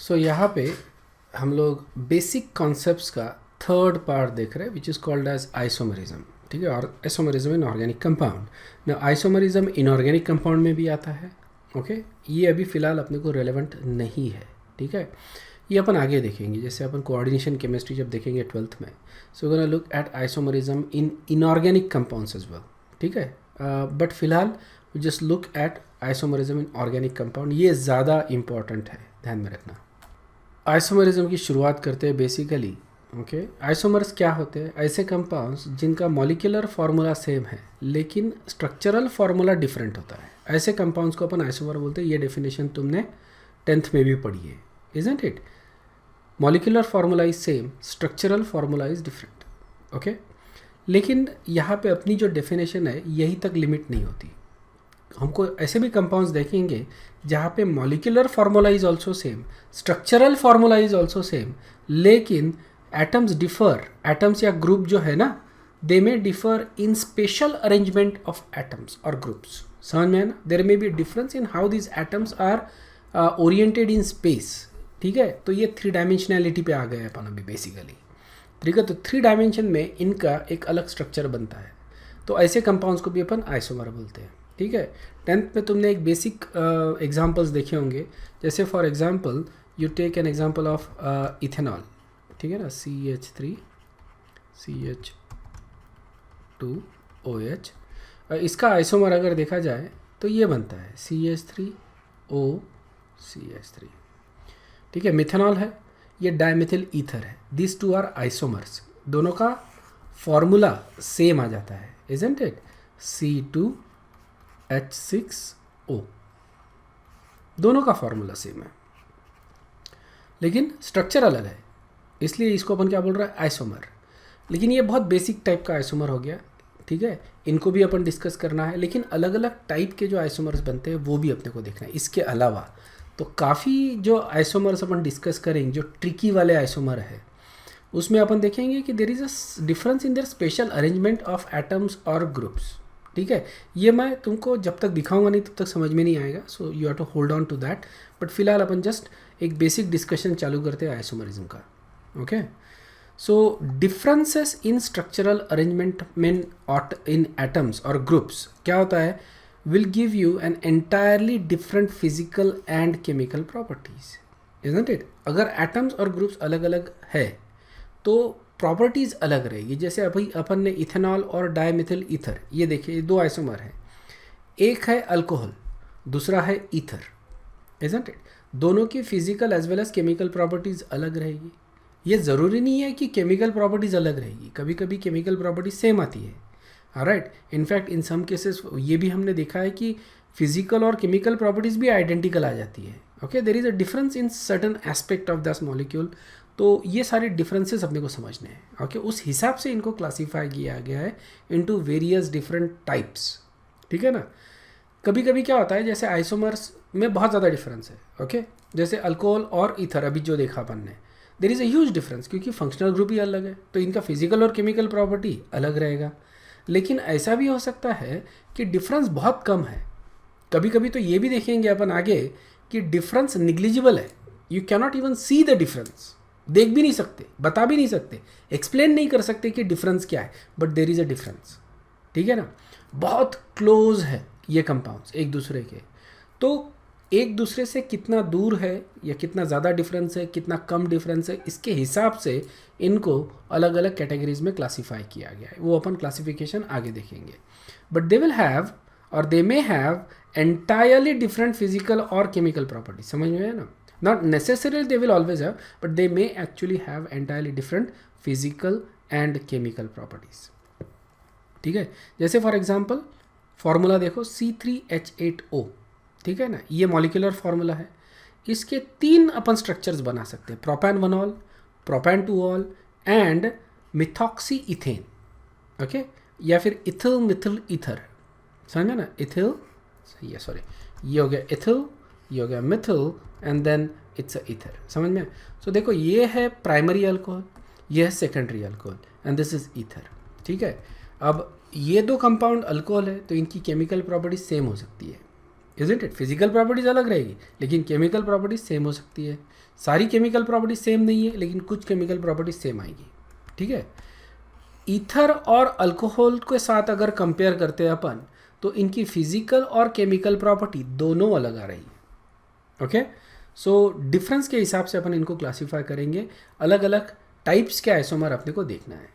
सो यहाँ पे हम लोग बेसिक कॉन्सेप्ट्स का थर्ड पार्ट देख रहे हैं which is called as isomerism. ठीक है, और आइसोमरिज्म इन ऑर्गेनिक कंपाउंड. ना आइसोमरिज्म इनऑर्गेनिक कंपाउंड में भी आता है. ओके ये अभी फ़िलहाल अपने को रेलेवेंट नहीं है. ठीक है, ये अपन आगे देखेंगे. जैसे अपन कोऑर्डिनेशन केमिस्ट्री जब देखेंगे 12th में, so gonna look at isomerism in inorganic compounds as well. ठीक है, बट फिलहाल just look at isomerism in organic compound. ये ज़्यादा इंपॉर्टेंट है, ध्यान में रखना. आइसोमरिज्म की शुरुआत करते हैं बेसिकली. ओके, आइसोमर्स क्या होते हैं? ऐसे कंपाउंड्स जिनका मॉलिक्यूलर फार्मूला सेम है लेकिन स्ट्रक्चरल फार्मूला डिफरेंट होता है, ऐसे कंपाउंड्स को अपन आइसोमर बोलते हैं. ये डेफिनेशन तुमने 10th में भी पढ़ी है, isn't it? Molecular formula is same, structural formula is different. Okay, लेकिन यहाँ पे अपनी जो डेफिनेशन है यही तक लिमिट नहीं होती. हमको ऐसे भी कंपाउंड्स देखेंगे जहाँ पे molecular formula is also same, structural formula is also same, लेकिन एटम्स डिफर. एटम्स या ग्रुप जो है ना, they may differ in spatial arrangement of atoms और ग्रुप्स. समझ में है ना? There may be difference in how this atoms are oriented in space. ठीक है, तो ये 3 डायमेंशनैलिटी पे आ गए अपन अभी बेसिकली. ठीक है, तो 3 डायमेंशन में इनका एक अलग स्ट्रक्चर बनता है. तो ऐसे कंपाउंड्स को भी अपन आइसोमर बोलते हैं. ठीक है, 10th में तुमने एक बेसिक एग्जांपल्स देखे होंगे. जैसे for example you take an example of ethanol. ठीक है ना, CH3 CH2OH. इसका आइसोमर अगर देखा जाए तो ये बनता है CH3OCH3. ठीक है, मिथेनॉल है, ये डायमिथिल ईथर है. This two are isomers. दोनों का फॉर्मूला सेम आ जाता है, इजंट इट? C2H6O. दोनों का फॉर्मूला सेम है लेकिन स्ट्रक्चर अलग है, इसलिए इसको अपन क्या बोल रहा है? आइसोमर. लेकिन ये बहुत बेसिक टाइप का आइसोमर हो गया. ठीक है, इनको भी अपन डिस्कस करना है, लेकिन अलग अलग टाइप के जो आइसोमर्स बनते हैं वो भी अपने को देखना है. इसके अलावा तो काफ़ी जो आइसोमर्स अपन डिस्कस करेंगे, जो ट्रिकी वाले आइसोमर है, उसमें अपन देखेंगे कि there is a difference in their spatial arrangement of atoms और ग्रुप्स. ठीक है, ये मैं तुमको जब तक दिखाऊंगा नहीं तब तक समझ में नहीं आएगा. So you have to hold on to that. But फिलहाल अपन जस्ट एक बेसिक डिस्कशन चालू करते हैं आइसोमरिज्म का. Okay, so differences in structural arrangement in atoms और ग्रुप्स क्या होता है? Will give you an entirely different physical and chemical properties, isn't it? अगर एटम्स और ग्रुप्स अलग अलग है तो प्रॉपर्टीज़ अलग रहेगी. जैसे अभी अपन ने इथेनॉल और डायमिथिल ईथर, ये देखिए, ये 2 आइसोमर हैं. एक है अल्कोहल, दूसरा है ईथर, इजंट इट? दोनों की physical as well as chemical properties अलग रहेगी. ये ज़रूरी नहीं है कि केमिकल प्रॉपर्टीज़ अलग रहेगी, कभी कभी केमिकल प्रॉपर्टीज सेम आती है. Right, in fact in some cases ये भी हमने देखा है कि फिजिकल और केमिकल प्रॉपर्टीज़ भी आइडेंटिकल आ जाती है. Okay, there is a difference in certain aspect of this molecule. तो ये सारे डिफरेंसेस अपने को समझने हैं. ओके, उस हिसाब से इनको क्लासीफाई किया गया है इनटू वेरियस डिफरेंट टाइप्स. ठीक है ना? कभी कभी क्या होता है, जैसे आइसोमर्स में बहुत ज़्यादा डिफरेंस है. ओके, जैसे अल्कोहल और ईथर अभी जो देखा अपन ने, there is a huge difference, क्योंकि फंक्शनल ग्रुप ही अलग है तो इनका फिजिकल और केमिकल प्रॉपर्टी अलग रहेगा. लेकिन ऐसा भी हो सकता है कि डिफरेंस बहुत कम है. कभी कभी तो ये भी देखेंगे अपन आगे कि डिफरेंस निग्लिजिबल है. You cannot even see the difference, देख भी नहीं सकते, बता भी नहीं सकते, एक्सप्लेन नहीं कर सकते कि डिफरेंस क्या है, but there is a difference. ठीक है ना? बहुत क्लोज है ये कंपाउंड्स एक दूसरे के. तो एक दूसरे से कितना दूर है या कितना ज़्यादा डिफरेंस है, कितना कम डिफरेंस है, इसके हिसाब से इनको अलग अलग कैटेगरीज में क्लासीफाई किया गया है. वो अपन क्लासिफिकेशन आगे देखेंगे. बट दे विल हैव और they may have entirely different physical और केमिकल प्रॉपर्टी. समझ में है ना? Not necessarily they will always have, but they may actually have entirely different physical and chemical properties. ठीक है, जैसे फॉर एग्जांपल फार्मूला देखो C3H8O. ठीक है ना, ये मॉलिक्यूलर फार्मूला है. इसके 3 अपन स्ट्रक्चर्स बना सकते हैं: प्रोपैन-1-ऑल, प्रोपैन-2-ऑल एंड मिथॉक्सी इथेन. ओके, या फिर इथिल मिथिल ईथर. समझ ना? इथिल, सॉरी, ये हो गया इथिल, ये हो गया methyl and then it's a ether. समझ में? सो देखो, ये है प्राइमरी अल्कोहल, ये है secondary alcohol and this is ether. ठीक है, अब ये 2 कंपाउंड अल्कोहल है तो इनकी केमिकल प्रॉपर्टी सेम हो सकती है. Isn't it? फिजिकल प्रॉपर्टीज अलग रहेगी लेकिन केमिकल प्रॉपर्टीज सेम हो सकती है। सारी केमिकल प्रॉपर्टीज सेम नहीं है लेकिन कुछ केमिकल प्रॉपर्टीज सेम आएगी, ठीक है। ईथर और अल्कोहल के साथ अगर कंपेयर करते हैं अपन तो इनकी फिजिकल और केमिकल प्रॉपर्टी दोनों अलग आ रही है। ओके, सो डिफरेंस के हिसाब से अपन इनको क्लासीफाई करेंगे, अलग अलग टाइप्स के आइसोमर अपने को देखना है।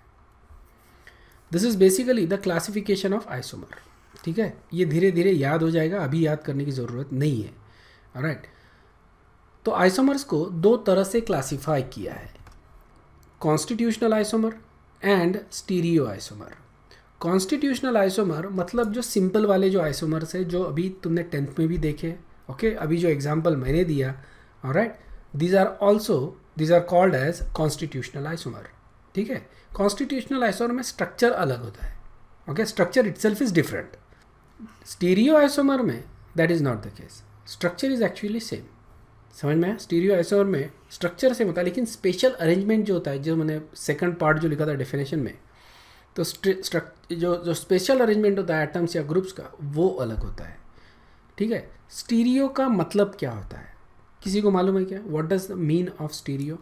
This is basically the classification of isomer, ठीक है। ये धीरे धीरे याद हो जाएगा, अभी याद करने की ज़रूरत नहीं है। ऑलराइट, तो आइसोमर्स को दो तरह से क्लासीफाई किया है, constitutional isomer and stereo isomer. Constitutional isomer मतलब जो सिंपल वाले जो आइसोमर्स है जो अभी तुमने 10th में भी देखे, ओके अभी जो एग्जांपल मैंने दिया, alright, these are called as constitutional isomer, ठीक है। कॉन्स्टिट्यूशनल आइसोमर में स्ट्रक्चर अलग होता है, okay, structure itself is different. Stereo isomer में that is not the case, structure is actually same. समझ में आया? स्टीरियो आइसोमर में स्ट्रक्चर सेम होता है लेकिन स्पेशल अरेंजमेंट जो होता है, जो मैंने सेकंड पार्ट जो लिखा था डेफिनेशन में, तो जो स्पेशल अरेंजमेंट होता है एटम्स या ग्रुप्स का वो अलग होता है, ठीक है। स्टीरियो का मतलब क्या होता है, किसी को मालूम है क्या? What does the mean of stereo?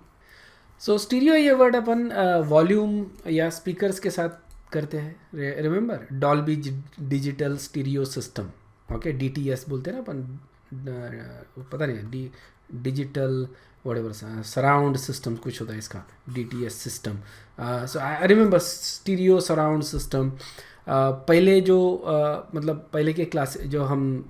So stereo ये वर्ड अपन वॉल्यूम या स्पीकर्स के साथ करते हैं। Remember Dolby digital stereo system, okay, DTS बोलते हैं ना अपन, पता नहीं डिजिटल वॉटेवर सराउंड सिस्टम कुछ होता है इसका, DTS system. So I remember stereo surround system. पहले जो मतलब पहले के क्लास जो हम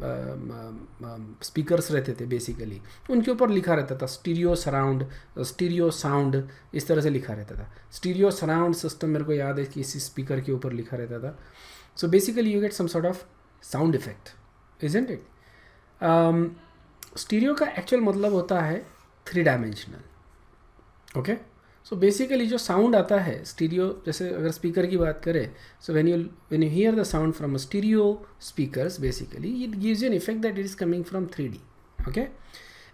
स्पीकर्स रहते थे बेसिकली उनके ऊपर लिखा रहता था स्टीरियो सराउंड, स्टीरियो साउंड, इस तरह से लिखा रहता था। स्टीरियो सराउंड सिस्टम मेरे को याद है कि इसी स्पीकर के ऊपर लिखा रहता था। So basically you get some sort of sound effect, isn't it? Stereo का एक्चुअल मतलब होता है 3 डायमेंशनल, ओके। सो बेसिकली जो साउंड आता है स्टीरियो, जैसे अगर स्पीकर की बात करें, so when you hear the sound from a stereo speakers, basically it gives you an effect that it is coming from 3D, okay.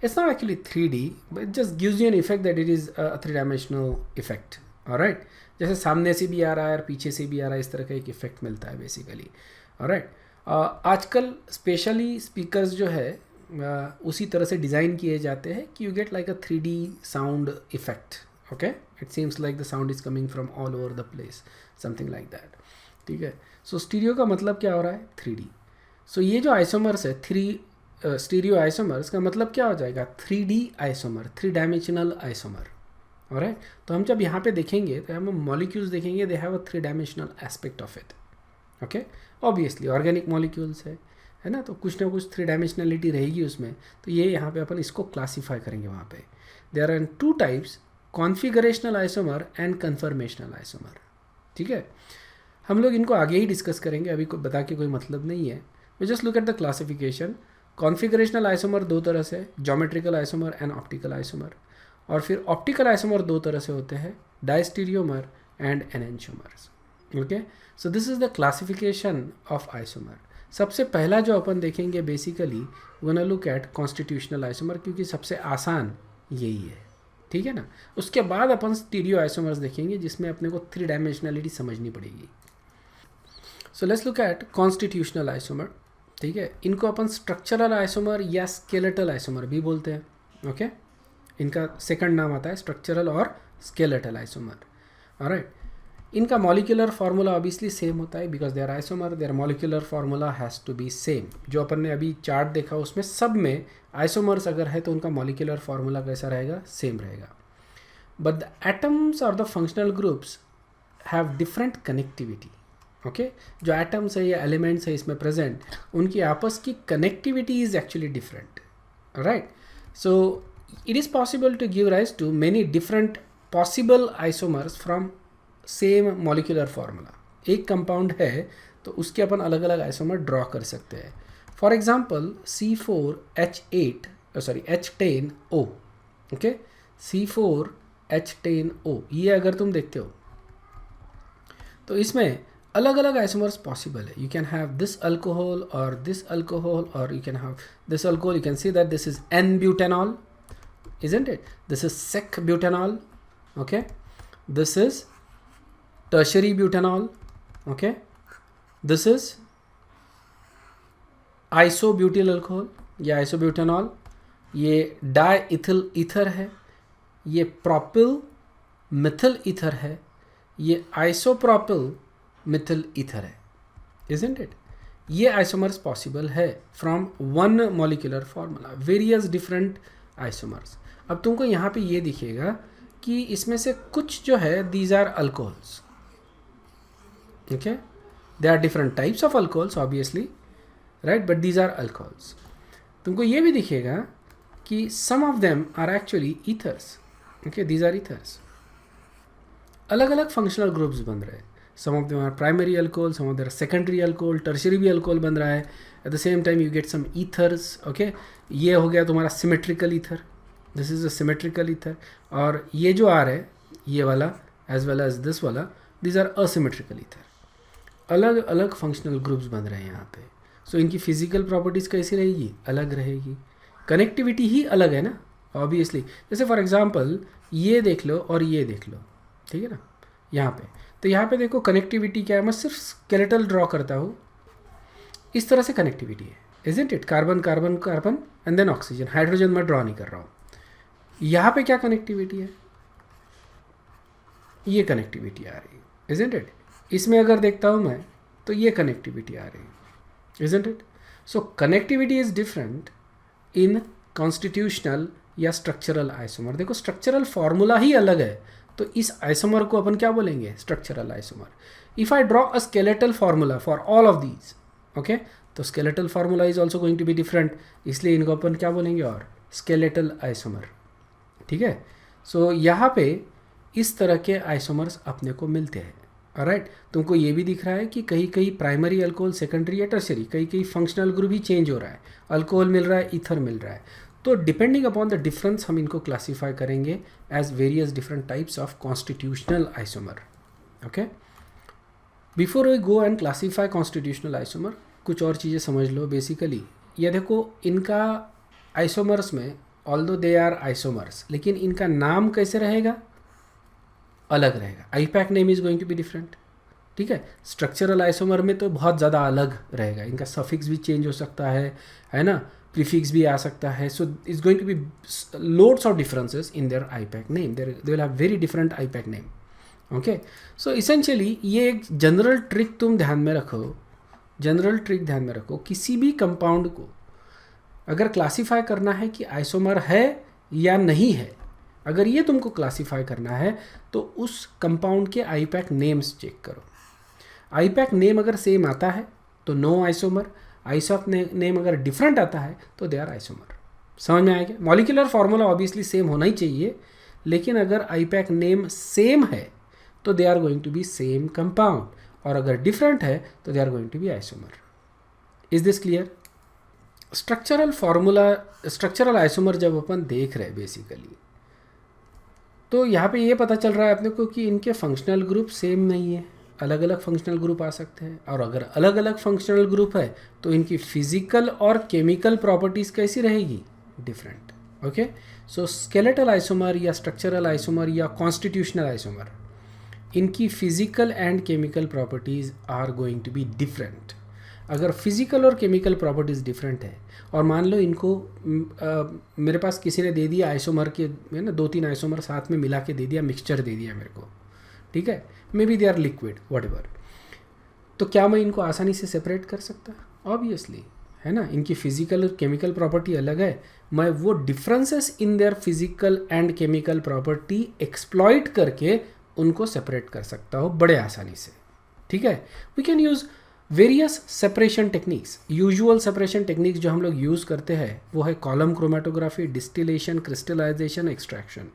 It's not actually 3D but it just gives you an effect that it is a 3 dimensional effect, alright. जैसे सामने से भी आ रहा है और पीछे से भी आ रहा है, इस तरह का एक इफेक्ट मिलता है बेसिकली, ऑलराइट। आजकल स्पेशली स्पीकर्स जो है उसी तरह से डिज़ाइन किए जाते हैं कि you get like a 3D sound effect, okay. It seems like the sound is coming from all over the place, something like that, ठीक है। सो स्टीरियो का मतलब क्या हो रहा है? 3D। सो ये जो आइसोमर्स है, 3 स्टीरियो आइसोमर्स का मतलब क्या हो जाएगा? 3D isomer, 3 dimensional isomer, alright. तो हम जब यहाँ पे देखेंगे तो हम मॉलिक्यूल्स देखेंगे, they have a 3 dimensional aspect of it, okay. Obviously organic molecules है ना, तो कुछ ना कुछ 3 डायमेंशनलिटी रहेगी उसमें। तो ये यहाँ पे अपन इसको क्लासीफाई करेंगे वहाँ पे। There are 2 types, configurational isomer and conformational isomer, ठीक है। हम लोग इनको आगे ही डिस्कस करेंगे, अभी कोई बता के कोई मतलब नहीं है। We just look at the classification. Configurational isomer 2 तरह से, geometrical isomer and optical isomer. और फिर ऑप्टिकल आइसोमर 2 तरह से होते हैं, diastereomer and enantiomers, okay. So this is the classification of isomer. सबसे पहला जो अपन देखेंगे basically gonna look at constitutional isomer, क्योंकि सबसे आसान यही है, ठीक है ना। उसके बाद अपन स्टीरियो आइसोमर्स देखेंगे जिसमें अपने को 3 डायमेंशनलिटी समझनी पड़ेगी। So let's look at constitutional isomer, ठीक है। इनको अपन स्ट्रक्चरल आइसोमर या स्केलेटल आइसोमर भी बोलते हैं, ओके। इनका सेकंड नाम आता है स्ट्रक्चरल और स्केलेटल आइसोमर, ऑलराइट। इनका मॉलिक्यूलर फार्मूला ऑब्वियसली सेम होता है because they are isomer, their molecular formula has to be same. जो अपन ने अभी चार्ट देखा उसमें सब में आइसोमर्स अगर है तो उनका मॉलिक्यूलर फार्मूला कैसा रहेगा? सेम रहेगा। बट द एटम्स और the functional groups have different connectivity, okay. जो एटम्स है या एलिमेंट्स है इसमें प्रेजेंट, उनकी आपस की connectivity is actually different, right. So it is possible to give rise to many different possible isomers from same molecular formula. एक compound है तो उसके अपन अलग अलग आइसोमर ड्रॉ कर सकते हैं। For example H10O, okay, C4H10O, ये अगर तुम देखते हो तो इसमें अलग अलग आइसोमर्स पॉसिबल है। You can have this alcohol और दिस अल्कोहल, और you can have this alcohol, you can see that this is N-butanol, isn't it? This is sec-butanol, okay. This is tertiary butanol, okay. This is isobutyl alcohol, ये isobutanol, ये diethyl ether है, ये propyl methyl ether है, ये isopropyl methyl ether है, isn't it? ये isomers possible है from one molecular formula, various different isomers. अब तुमको यहाँ पे ये दिखेगा कि इसमें से कुछ जो है these are alcohols, okay, they are different types of alcohols obviously, right, but these are alcohols. तुमको ये भी दिखेगा कि some of them are actually ethers, okay, these are ethers. अलग अलग फंक्शनल ग्रुप्स बन रहे हैं, some of them are primary alcohol, some of them are secondary alcohol, tertiary भी अल्कोहल बन रहा है। At the same time you get some ethers, okay, ये हो गया तुम्हारा symmetrical ether, this is a symmetrical ether. और ये जो आ रहा है ये वाला एज वेल एज दिस वाला, दीज आर असिमेट्रिकल ईथर। अलग अलग फंक्शनल ग्रुप्स बन रहे हैं यहाँ पे। सो इनकी फिजिकल प्रॉपर्टीज़ कैसी रहेगी? अलग रहेगी। कनेक्टिविटी ही अलग है ना ऑब्वियसली। जैसे फॉर एग्जांपल ये देख लो और ये देख लो, ठीक है ना, यहाँ पे तो यहाँ पे देखो कनेक्टिविटी क्या है, मैं सिर्फ स्केलेटल ड्रॉ करता हूँ, इस तरह से कनेक्टिविटी है, isn't it? Carbon carbon carbon and then oxygen, hydrogen मैं ड्रॉ नहीं कर रहा हूँ। यहाँ पे क्या कनेक्टिविटी है? ये कनेक्टिविटी आ रही है, इजंट इट? इसमें अगर देखता हूँ मैं तो ये कनेक्टिविटी आ रही है, isn't it? So connectivity is different in constitutional या स्ट्रक्चरल आइसोमर। देखो स्ट्रक्चरल फॉर्मूला ही अलग है, तो इस आइसोमर को अपन क्या बोलेंगे? Structural isomer. If I draw a skeletal formula for all of these, okay, तो skeletal formula is also going to be different, इसलिए इनको अपन क्या बोलेंगे? और स्केलेटल आइसोमर, ठीक है? सो यहाँ पे इस तरह के आइसोमर्स अपने को मिलते हैं, ऑलराइट। तुमको ये भी दिख रहा है कि कहीं कहीं प्राइमरी अल्कोहल, सेकेंडरी या टर्शरी, कहीं कहीं फंक्शनल ग्रुप ही चेंज हो रहा है, अल्कोहल मिल रहा है, ईथर मिल रहा है। तो डिपेंडिंग अपॉन द डिफरेंस हम इनको क्लासीफाई करेंगे as various different types of constitutional isomer, okay. Before we go and classify constitutional isomer, कुछ और चीज़ें समझ लो। बेसिकली ये देखो, इनका आइसोमर्स में ऑल्दो दे आर आइसोमर्स, लेकिन इनका नाम कैसे रहेगा? अलग रहेगा। IUPAC name is going to be different, ठीक है। स्ट्रक्चरल आइसोमर में तो बहुत ज़्यादा अलग रहेगा, इनका सफिक्स भी चेंज हो सकता है ना, प्रीफिक्स भी आ सकता है। So it's going to be loads of differences in their IUPAC name, they will have very different IUPAC name, okay. So essentially ये एक जनरल ट्रिक तुम ध्यान में रखो, जनरल ट्रिक ध्यान में रखो। किसी भी कंपाउंड को अगर क्लासीफाई करना है कि आइसोमर है या नहीं है, अगर ये तुमको क्लासीफाई करना है तो उस कंपाउंड के आईपैक नेम्स चेक करो। आईपैक नेम अगर सेम आता है तो नो आइसोमर, आइसोप नेम अगर डिफरेंट आता है तो दे आर आइसोमर। समझ में आएगा? मॉलिक्यूलर फार्मूला ऑब्वियसली सेम होना ही चाहिए, लेकिन अगर आईपैक नेम सेम है तो they are going to be same compound, और अगर डिफरेंट है तो they are going to be isomer. Is this clear? Structural formula, structural isomer जब अपन देख रहे हैं बेसिकली, तो यहाँ पे ये पता चल रहा है अपने को कि इनके फंक्शनल ग्रुप सेम नहीं है, अलग अलग फंक्शनल ग्रुप आ सकते हैं। और अगर अलग अलग फंक्शनल ग्रुप है तो इनकी फिजिकल और केमिकल प्रॉपर्टीज़ कैसी रहेगी? Different, okay. So skeletal isomer या स्ट्रक्चरल आइसोमर या कॉन्स्टिट्यूशनल आइसोमर, इनकी physical and chemical properties are going to be different. अगर फिजिकल और केमिकल प्रॉपर्टीज़ डिफरेंट है, और मान लो इनको मेरे पास किसी ने दे दिया आइसोमर के, है ना, 2-3 आइसोमर साथ में मिला के दे दिया, मिक्सचर दे दिया मेरे को, ठीक है, maybe they are liquid whatever, तो क्या मैं इनको आसानी से सेपरेट कर सकता? ऑब्वियसली, है ना। इनकी फिजिकल और केमिकल प्रॉपर्टी अलग है, मैं वो differences in there physical and chemical property exploit करके उनको सेपरेट कर सकता हूँ बड़े आसानी से, ठीक है। We can use various separation techniques. Usual separation techniques जो हम लोग यूज़ करते हैं वो है column chromatography, distillation, crystallisation, extraction.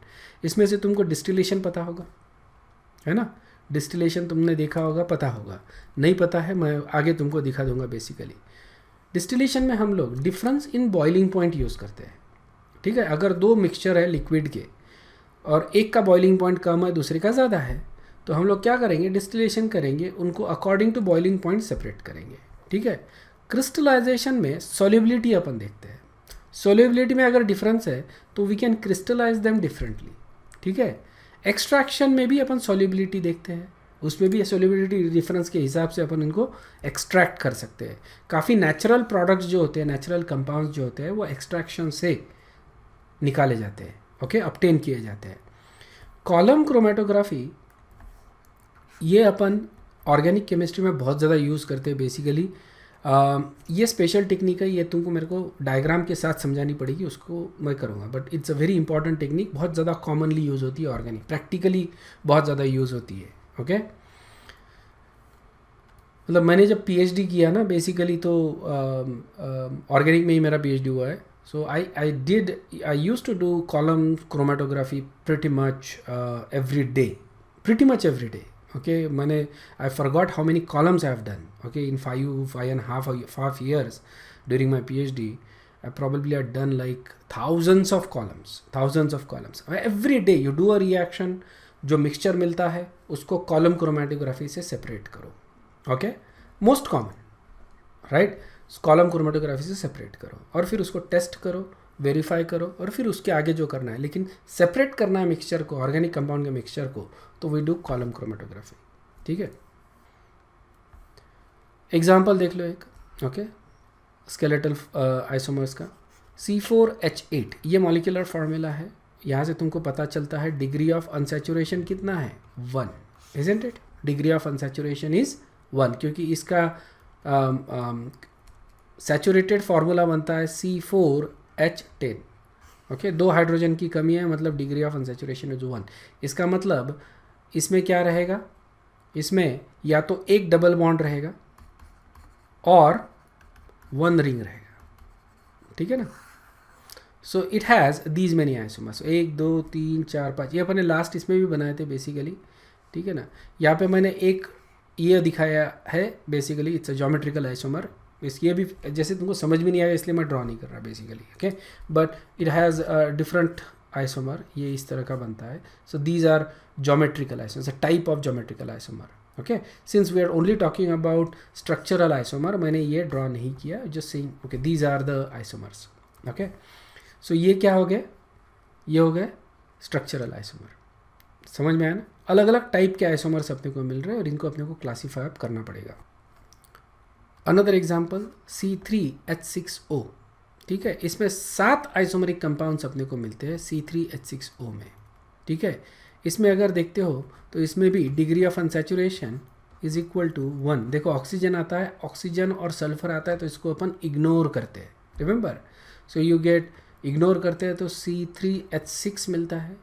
इसमें से तुमको डिस्टिलेशन पता होगा, है ना, डिस्टिलेशन तुमने देखा होगा, पता होगा। नहीं पता है मैं आगे तुमको दिखा दूंगा। बेसिकली डिस्टिलेशन में हम लोग difference in boiling point use करते हैं, ठीक है। अगर 2 मिक्सचर है लिक्विड के और एक का बॉइलिंग पॉइंट कम है, दूसरे का ज़्यादा है, तो हम लोग क्या करेंगे? डिस्टिलेशन करेंगे, उनको according to boiling point separate करेंगे, ठीक है। क्रिस्टलाइजेशन में सॉल्युबिलिटी अपन देखते हैं। सॉल्युबिलिटी में अगर डिफरेंस है तो we can crystallise them differently, ठीक है। एक्सट्रैक्शन में भी अपन सॉल्युबिलिटी देखते हैं, उसमें भी सोल्युबिलिटी डिफरेंस के हिसाब से अपन इनको एक्सट्रैक्ट कर सकते हैं। काफ़ी नेचुरल प्रोडक्ट्स जो होते हैं, नेचुरल कंपाउंड्स जो होते हैं, वो एक्सट्रैक्शन से निकाले जाते हैं, ओके, ऑब्टेन किए जाते हैं। कॉलम क्रोमेटोग्राफी ये अपन ऑर्गेनिक केमिस्ट्री में बहुत ज़्यादा यूज़ करते हैं बेसिकली। ये स्पेशल टेक्निक है, ये तुमको मेरे को डायग्राम के साथ समझानी पड़ेगी, उसको मैं करूँगा, but it's a very important technique, बहुत ज़्यादा कॉमनली यूज़ होती है ऑर्गेनिक, प्रैक्टिकली बहुत ज़्यादा यूज़ होती है, ओके। मतलब मैंने जब पीएचडी किया ना बेसिकली, तो ऑर्गेनिक में ही मेरा पीएचडी हुआ है। So I used to do column chromatography pretty much every day, okay, I forgot how many columns I have done, okay, in 5.5 years during my PhD. I probably had done like thousands of columns. Every day you do a reaction, जो mixture मिलता है उसको column chromatography से separate करो, okay, most common, right. Column chromatography से separate करो और फिर उसको टेस्ट करो, वेरीफाई करो, और फिर उसके आगे जो करना है, लेकिन सेपरेट करना है मिक्सचर को, ऑर्गेनिक कंपाउंड के मिक्सचर को, तो वी डू कॉलम क्रोमेटोग्राफी, ठीक है। एग्जाम्पल देख लो एक, ओके, स्केलेटल आइसोमर्स का C4H8, ये मॉलिक्यूलर फार्मूला है। यहाँ से तुमको पता चलता है डिग्री ऑफ अनसैचुरेशन कितना है, 1, isn't it. Degree of unsaturation is 1, क्योंकि इसका सैचुरेटेड फार्मूला बनता है C4H10, ओके, 2 हाइड्रोजन की कमी है, मतलब डिग्री ऑफ अनसैचुरेशन इज 1। इसका मतलब इसमें क्या रहेगा, इसमें या तो एक डबल बॉन्ड रहेगा और 1 रिंग रहेगा, ठीक है ना। So it has these many isomers, 1 2 3 4 5, ये अपने लास्ट इसमें भी बनाए थे बेसिकली, ठीक है ना। यहाँ पे मैंने एक ये दिखाया है basically, it's a geometrical isomer. ये भी जैसे तुमको समझ में नहीं आएगा इसलिए मैं ड्रॉ नहीं कर रहा basically, okay, but it has different isomer, ये इस तरह का बनता है। So these are geometrical isomer, a type of geometrical isomer, okay. Since we are only talking about structural isomer, मैंने ये ड्रॉ नहीं किया, just saying, okay, these are the isomers, okay. So ये क्या हो गया, ये हो गए स्ट्रक्चरल आइसोमर, समझ में आया ना। अलग अलग टाइप के आइसोमर्स अपने को मिल रहे हैं और इनको अपने को क्लासीफाई अप करना पड़ेगा। अनदर एग्जाम्पल C3H6O, ठीक है, इसमें 7 आइसोमरिक कंपाउंड्स अपने को मिलते हैं C3H6O में, ठीक है। इसमें अगर देखते हो तो इसमें भी degree of unsaturation is equal to 1। देखो ऑक्सीजन आता है, ऑक्सीजन और सल्फर आता है, तो इसको अपन इग्नोर करते हैं, remember. So you get, ignore करते हैं तो C3H6 मिलता है,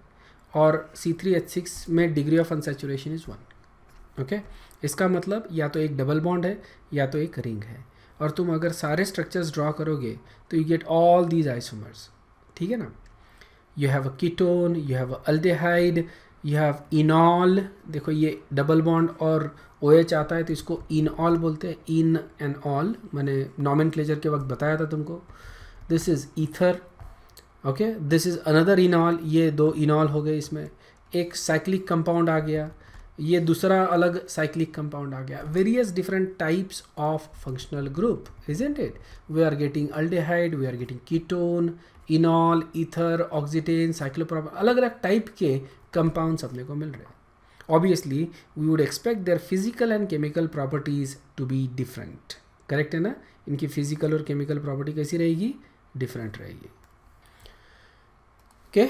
और C3H6 में degree of unsaturation is 1, okay. इसका मतलब या तो एक डबल बॉन्ड है या तो एक रिंग है, और तुम अगर सारे स्ट्रक्चर्स ड्रॉ करोगे तो you get all these isomers, ठीक है ना। You have a ketone, you have a aldehyde, you have इनॉल, देखो ये डबल बॉन्ड और OH आता है तो इसको इनऑल बोलते हैं, इन एंड ऑल, मैंने नॉमेनक्लेचर के वक्त बताया था तुमको। This is ether, okay, this is another इनॉल, ये 2 इनॉल हो गए, इसमें एक साइक्लिक कंपाउंड आ गया, ये दूसरा अलग साइक्लिक कंपाउंड आ गया। Various different types of functional group, isn't it. We are getting aldehyde, we are getting ketone, enol, ether, oxetane, cyclopropane, अलग अलग टाइप के कंपाउंड्स अपने को मिल रहे हैं। Obviously we would expect their physical and chemical properties to be different, correct है ना। इनकी फिजिकल और केमिकल प्रॉपर्टी कैसी रहेगी, डिफरेंट रहेगी, okay.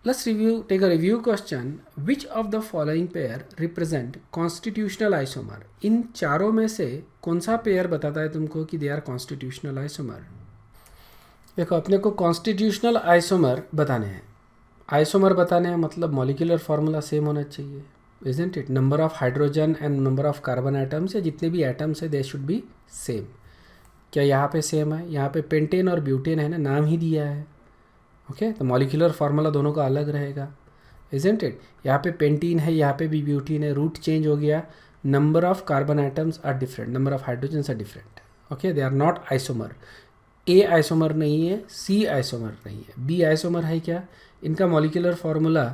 Let's take a review question. Which of the following pair represent constitutional isomer? इन चारों में से कौन सा पेयर बताता है तुमको कि दे आर कॉन्स्टिट्यूशनल आइसोमर। देखो अपने को कॉन्स्टिट्यूशनल आइसोमर बताने हैं, आइसोमर बताने हैं मतलब मॉलिक्यूलर फार्मूला सेम होना चाहिए, isn't it? Number of hydrogen and number of carbon atoms या जितने भी एटम्स है दे शुड बी सेम। क्या यहाँ पे सेम है? यहाँ पे पेंटेन और ब्यूटेन है ना, नाम ही दिया है, ओके, तो मॉलिक्यूलर फार्मूला दोनों का अलग रहेगा, इजंट इट। यहाँ पे पेंटीन है, यहाँ पे भी ब्यूटीन है, रूट चेंज हो गया, number of carbon items are different, number of hydrogens are different, okay, they are not isomer. A isomer नहीं है, सी आइसोमर नहीं है, बी आइसोमर है क्या, इनका मॉलिक्यूलर फार्मूला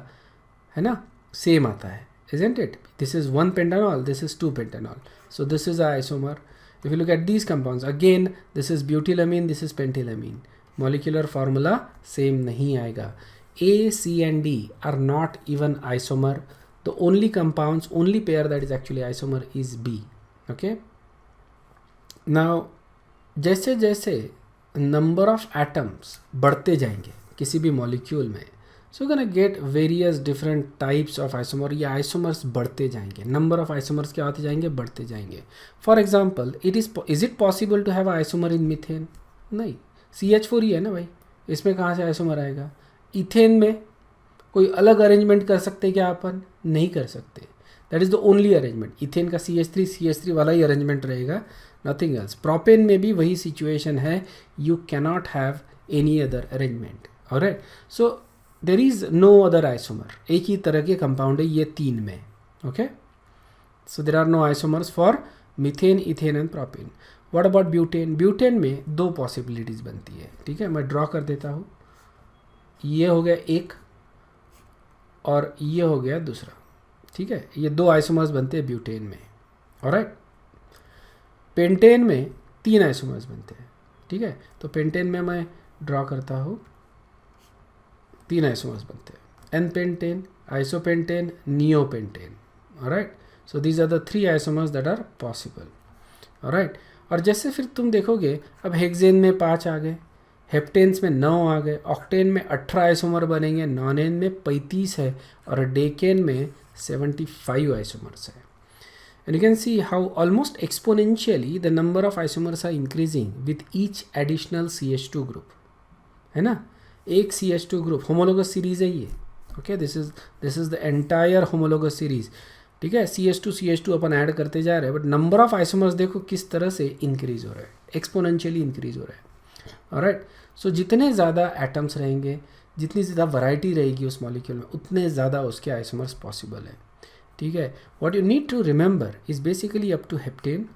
है ना सेम आता है, isn't it. This is 1 pentanol, this is 2 pentanol, so this is isomer. If you look at these compounds again, this is butylamine, this is pentylamine, molecular formula same नहीं आएगा। A, C and D are not even isomer, the only compounds, only pair that is actually isomer is B. Okay. Now जैसे जैसे number of atoms बढ़ते जाएंगे किसी भी molecule में, so gonna get various different types of isomer. या isomers बढ़ते जाएंगे, नंबर ऑफ आइसोमर्स क्या होते जाएंगे, बढ़ते जाएंगे. For example, is it possible to have isomer in methane? नहीं, CH4 ही है ना भाई, इसमें कहाँ से आइसोमर आएगा. इथेन में कोई अलग अरेंजमेंट कर सकते क्या अपन? नहीं कर सकते. That is the only arrangement. Ethane का CH3 वाला ही अरेंजमेंट रहेगा, नथिंग एल्स. प्रोपेन में भी वही सिचुएशन है, you cannot have any other arrangement. Alright, so there is no other isomer. एक ही तरह के कंपाउंड है ये तीन में. Okay, so there are no isomers for methane, ethane and propane. What about butane? Butane में दो पॉसिबिलिटीज़ बनती है. ठीक है, मैं ड्रॉ कर देता हूँ. ये हो गया एक और ये हो गया दूसरा. ठीक है, ये दो आइसोमर्स बनते हैं ब्यूटेन में. ऑलराइट, पेंटेन में तीन आइसोमर्स बनते हैं. ठीक है, तो पेंटेन में मैं ड्रॉ करता हूँ, तीन आइसोमर्स बनते हैं. N pentane, isopentane, neopentane. Alright, so these are the three isomers that are possible. Alright, और जैसे फिर तुम देखोगे, अब हेक्सेन में 5 आ गए, हेप्टेन्स में 9 आ गए, ऑक्टेन में 18 आइसोमर बनेंगे, नॉनेन में 35 है और डेकेन में 75 आइसोमर्स है. And you can see how almost exponentially the number of isomers are increasing with each additional CH2 group. है ना, एक CH2 ग्रुप होमोलोगस सीरीज है ये. Okay, this is the entire homologous series. ठीक है, CH2 अपन add करते जा रहे हैं, बट नंबर ऑफ आइसोमर्स देखो किस तरह से इंक्रीज हो रहा है, एक्सपोनेंशियली इंक्रीज हो रहा है. ऑलराइट, सो जितने ज़्यादा एटम्स रहेंगे, जितनी ज़्यादा वैरायटी रहेगी उस मॉलिक्यूल में, उतने ज़्यादा उसके आइसोमर्स पॉसिबल है. ठीक है, what you need to remember is basically up to heptane.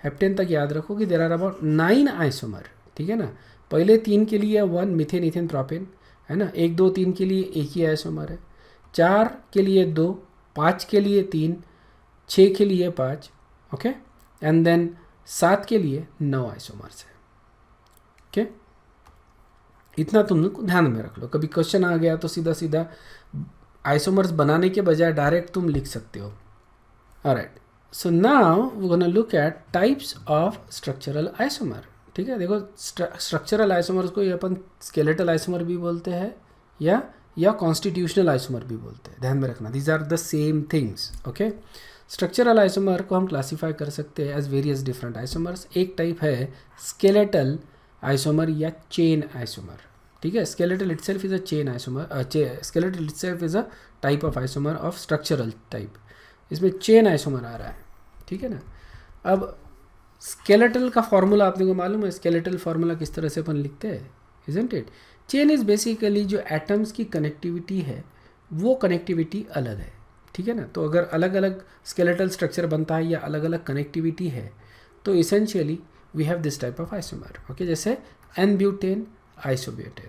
Heptane तक याद रखो कि देर आर अबाउट 9 आइसोमर. ठीक है ना, पहले 3 के लिए 1 मीथेन, इथेन, प्रोपेन है ना, 1, 2, 3 के लिए एक ही आइसोमर है, 4 के लिए 2, 5 के लिए 3, 6 के लिए 5. ओके, एंड देन 7 के लिए 9 आइसोमर्स है. ओके, इतना तुम लोग ध्यान में रख लो. कभी क्वेश्चन आ गया तो सीधा सीधा आइसोमर्स बनाने के बजाय डायरेक्ट तुम लिख सकते हो. Alright, so now we gonna look at types of structural isomer. ठीक है, देखो स्ट्रक्चरल आइसोमर्स को ये अपन स्केलेटल आइसोमर भी बोलते हैं या कॉन्स्टिट्यूशनल आइसोमर भी बोलते हैं. ध्यान में रखना, these are the same things. Okay, structural isomer को हम क्लासीफाई कर सकते हैं एज वेरियस डिफरेंट आइसोमर्स. एक टाइप है स्केलेटल आइसोमर या चेन आइसोमर. ठीक है, skeletal itself is a chain isomer. Skeletal itself is a type of isomer of structural type. इसमें चेन आइसोमर आ रहा है. ठीक है ना, अब स्केलेटल का फॉर्मूला आपने को मालूम है. स्केलेटल फार्मूला किस तरह से अपन लिखते हैं, isn't it? Chain is basically जो एटम्स की कनेक्टिविटी है, वो कनेक्टिविटी अलग है. ठीक है ना, तो अगर अलग अलग स्केलेटल स्ट्रक्चर बनता है या अलग अलग कनेक्टिविटी है, तो essentially we have this type of isomer. Okay, जैसे n butane, isobutane.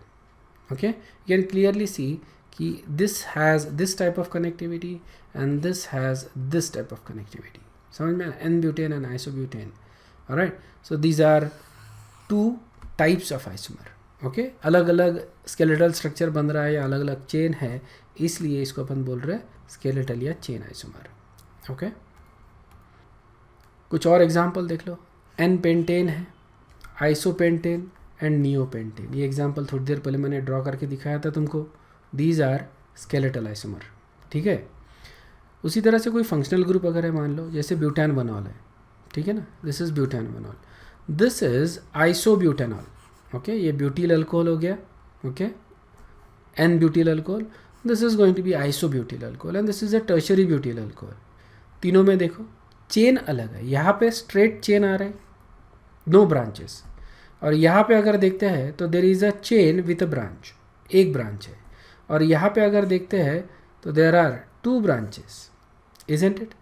Okay, you can clearly see कि this has this type of connectivity and this has this type of connectivity. समझ में? N-butane and isobutane. Alright, so these are two types of isomer. Okay, अलग अलग skeletal structure बन रहा है या अलग अलग chain है, इसलिए इसको अपन बोल रहे हैं skeletal या chain isomer. Okay, कुछ और एग्जाम्पल देख लो. N-pentane है, isopentane एंड नियोपेंटेन. ये एग्जाम्पल थोड़ी देर पहले मैंने ड्रॉ करके दिखाया था तुमको. These are skeletal isomer. ठीक है, उसी तरह से कोई फंक्शनल ग्रुप अगर है, मान लो जैसे ब्यूटानोल है. ठीक है ना, this is butanol, this is isobutanol. Okay, ये ब्यूटील अल्कोहल हो गया. Okay, n butyl alcohol, this is going to be isobutyl alcohol and this is a tertiary butyl alcohol. तीनों में देखो चेन अलग है. यहाँ पे स्ट्रेट चेन आ रहे हैं, नो ब्रांचेस, और यहाँ पे अगर देखते हैं तो there is a chain with a branch, एक ब्रांच है. और यहाँ पे अगर देखते हैं तो there are 2 branches, isn't it?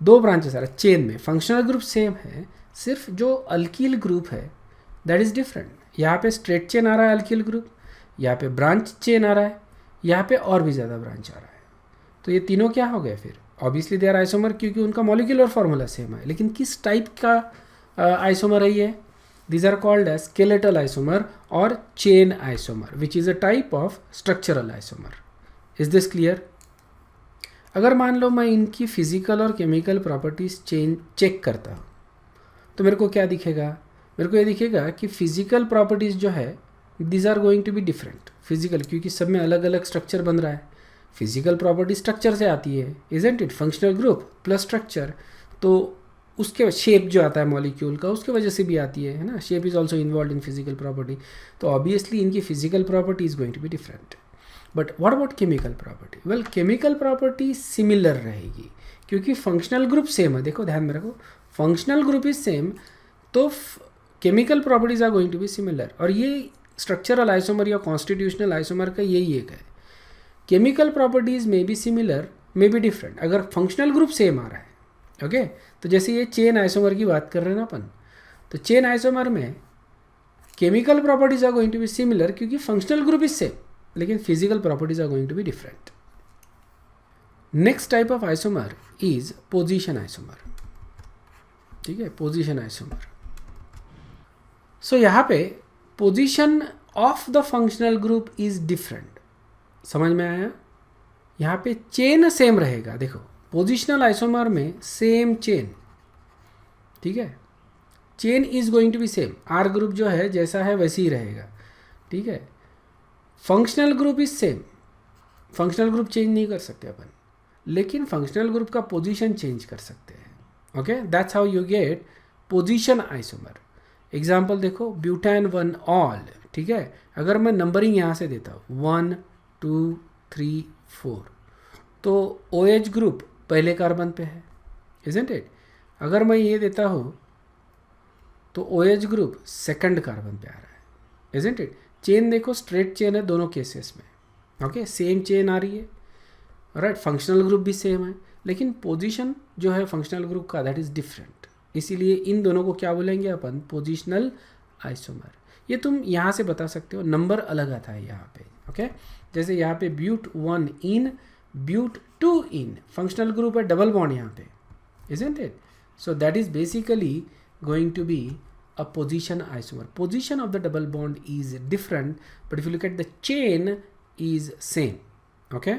2 branches आ रहा है चेन में. फंक्शनल ग्रुप सेम है, सिर्फ जो अल्कील ग्रुप है दैट इज़ डिफरेंट. यहाँ पे स्ट्रेट चेन आ रहा है अल्कील ग्रुप, यहाँ पे ब्रांच चेन आ रहा है, यहाँ पे और भी ज़्यादा ब्रांच आ रहा है. तो ये तीनों क्या हो गए फिर? ऑब्वियसली दे आर आइसोमर, क्योंकि उनका मॉलिक्यूलर फॉर्मूला सेम है. लेकिन किस टाइप का आइसोमर है ये? These are called as skeletal isomer or chain isomer, which is a type of structural isomer. Is this clear? अगर मान लो मैं इनकी फिजिकल और केमिकल प्रॉपर्टीज चेक करता हूँ तो मेरे को क्या दिखेगा, मेरे को ये दिखेगा कि फिजिकल प्रॉपर्टीज़ जो है these are going to be different. Physical क्योंकि सब में अलग अलग स्ट्रक्चर बन रहा है, फिजिकल प्रॉपर्टी स्ट्रक्चर से आती है, isn't it, functional group plus structure, तो उसके शेप जो आता है मॉलिक्यूल का उसके वजह से भी आती है ना, shape is also involve in physical property, तो ऑब्वियसली इनकी physical property is going to be different. But what about chemical property? Well chemical property similar रहेगी क्योंकि फंक्शनल ग्रुप सेम है। देखो ध्यान में रखो, फंक्शनल ग्रुप इज सेम तो chemical properties are going to be similar. और ये स्ट्रक्चरल आइसोमर या कॉन्स्टिट्यूशनल आइसोमर का यही एक है, केमिकल प्रॉपर्टीज में be similar maybe different अगर फंक्शनल ग्रुप सेम आ रहा है। ओके तो जैसे ये चेन आइसोमर की बात कर रहे हैं ना अपन, तो चेन आइसोमर में chemical properties are going to be similar क्योंकि फंक्शनल ग्रुप इज सेम, लेकिन physical properties are going to be different. Next type of isomer is position isomer. ठीक है, पोजीशन आइसोमर। सो यहाँ पे position of the functional group is different. समझ में आया? यहाँ पे चेन सेम रहेगा। देखो पोजिशनल आइसोमर में सेम चेन, ठीक है, chain is going to be same, are group जो है जैसा है वैसे ही रहेगा। ठीक है, functional group is same, functional group change नहीं कर सकते अपन, लेकिन फंक्शनल ग्रुप का पोजीशन चेंज कर सकते हैं। Okay that's how you get position isomer. Example देखो, ब्यूटेन 1 ऑल। ठीक है, अगर मैं नंबरिंग यहाँ से देता हूँ 1 2 3 4 तो OH ग्रुप पहले कार्बन पे है, इजंट इट। अगर मैं ये देता हूँ तो OH ग्रुप सेकंड कार्बन पे आ रहा है, इजंट इट। चेन देखो स्ट्रेट चेन है दोनों केसेस में। ओके सेम चेन आ रही है, राइट, फंक्शनल ग्रुप भी सेम है, लेकिन पोजीशन जो है फंक्शनल ग्रुप का दैट इज़ डिफरेंट। इसीलिए इन दोनों को क्या बोलेंगे अपन? Positional isomer. ये तुम यहाँ से बता सकते हो, नंबर अलग आता है यहाँ पे। ओके जैसे यहाँ पे but 1 ene, but 2 ene, functional group है, डबल बॉन्ड यहाँ पे, isn't it. So that is basically going to be a position isomer. Position of the double bond is different, but if you look at the chain is same. Okay,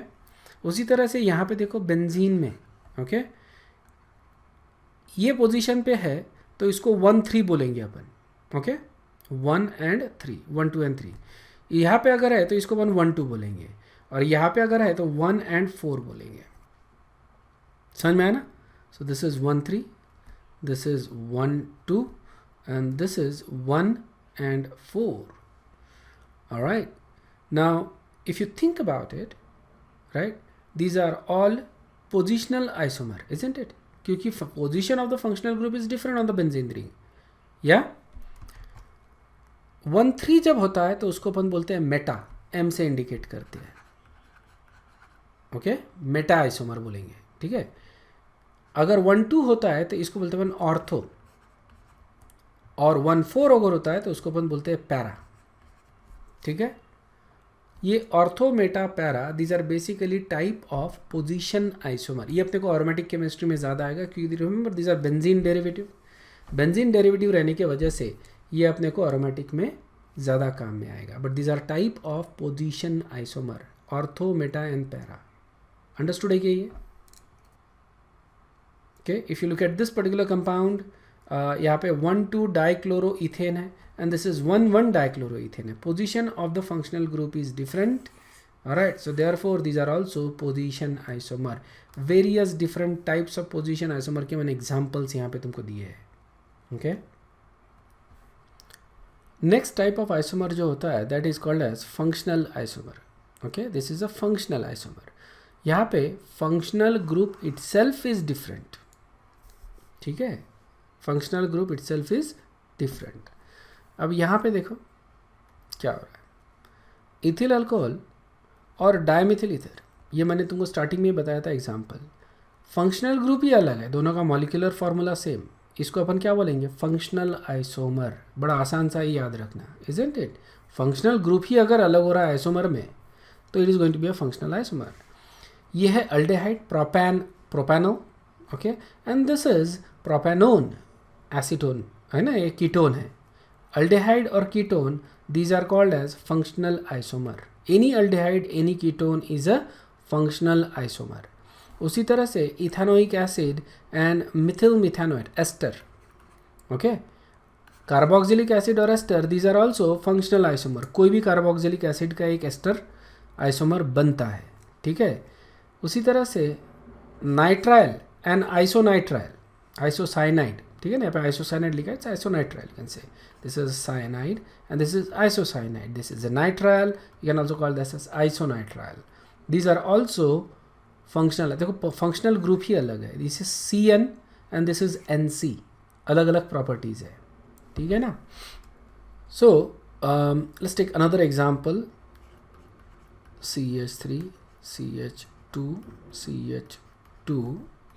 उसी तरह से यहाँ पे देखो benzene में, okay ये position पे है तो इसको 1 3 बोलेंगे अपन। Okay 1 and 3, 1 2 and 3। यहाँ पे अगर है तो इसको 1 1 2 बोलेंगे, और यहाँ पे अगर है तो 1 and 4 बोलेंगे। समझ में आया ना? सो this is 1 3, this is 1 2 and this is 1 and 4. All right, now if you think about it, right, these are all positional isomer, isn't it? क्योंकि position of the functional group is different on the benzene ring. Yeah, 1 3 जब होता है तो उसको अपन बोलते हैं Meta, M से indicate करते हैं। ओके मेटा आइसोमर बोलेंगे। ठीक है, अगर 1 2 होता है तो इसको बोलते हैं अपन ऑर्थो, और 1 4 अगर होता है तो उसको अपन बोलते हैं पैरा। ठीक है, ये ortho meta para these are basically type of position isomer. ये अपने को एरोमेटिक केमिस्ट्री में ज़्यादा आएगा क्योंकि remember these are benzene derivative. Benzene derivative रहने की वजह से ये अपने को एरोमेटिक में ज़्यादा काम में आएगा, but these are type of position isomer, ortho meta and para. Understood है क्या ये? Okay if you look at this particular compound, यहाँ पे 1 2 डाइक्लोरो इथेन है and this is 1 1 dichloro ethane है। Position of the functional group is different, right, so therefore these are also position isomer. Various different types of position isomer के मैंने examples यहाँ पे तुमको दिए हैं। Okay next type of isomer जो होता है that is called as functional isomer. Okay this is a functional isomer. यहाँ पे functional group itself is different. ठीक है, functional group itself is different. अब यहाँ पे देखो क्या हो रहा है, इथिल अल्कोहल और डायमिथिल ईथर, ये मैंने तुमको स्टार्टिंग में बताया था एग्जांपल। फंक्शनल ग्रुप ही अलग है, दोनों का मॉलिक्यूलर फार्मूला सेम, इसको अपन क्या बोलेंगे? Functional isomer. बड़ा आसान सा ही याद रखना, इजंट इट। फंक्शनल ग्रुप ही अगर अलग हो रहा है आइसोमर में तो it is going to be a functional isomer. ये है aldehyde propano, okay, and this is propanone, acetone है ना, ये कीटोन है। अल्डेहाइड और ketone these are called as functional isomer. Any aldehyde any ketone is a functional isomer. उसी तरह से ethanoic acid and methyl methanoate ester, okay, carboxylic acid और ester, these are also functional isomer. कोई भी carboxylic acid का एक ester isomer बनता है, ठीक है। उसी तरह से नाइट्राइल एंड आइसोनाइट्राइल, आइसोसाइनाइड, ठीक है ना, यहाँ पे आइसोसाइनाइड लिखा है, it's isonitrile, you can say this is cyanide and this is isocyanide, this is a nitrile, you can also call this as isonitrile. These are also functional, देखो functional group ही अलग है, दिस इज CN and this is NC, अलग अलग properties है, ठीक है ना। So let's take another example, CH3 CH2 CH2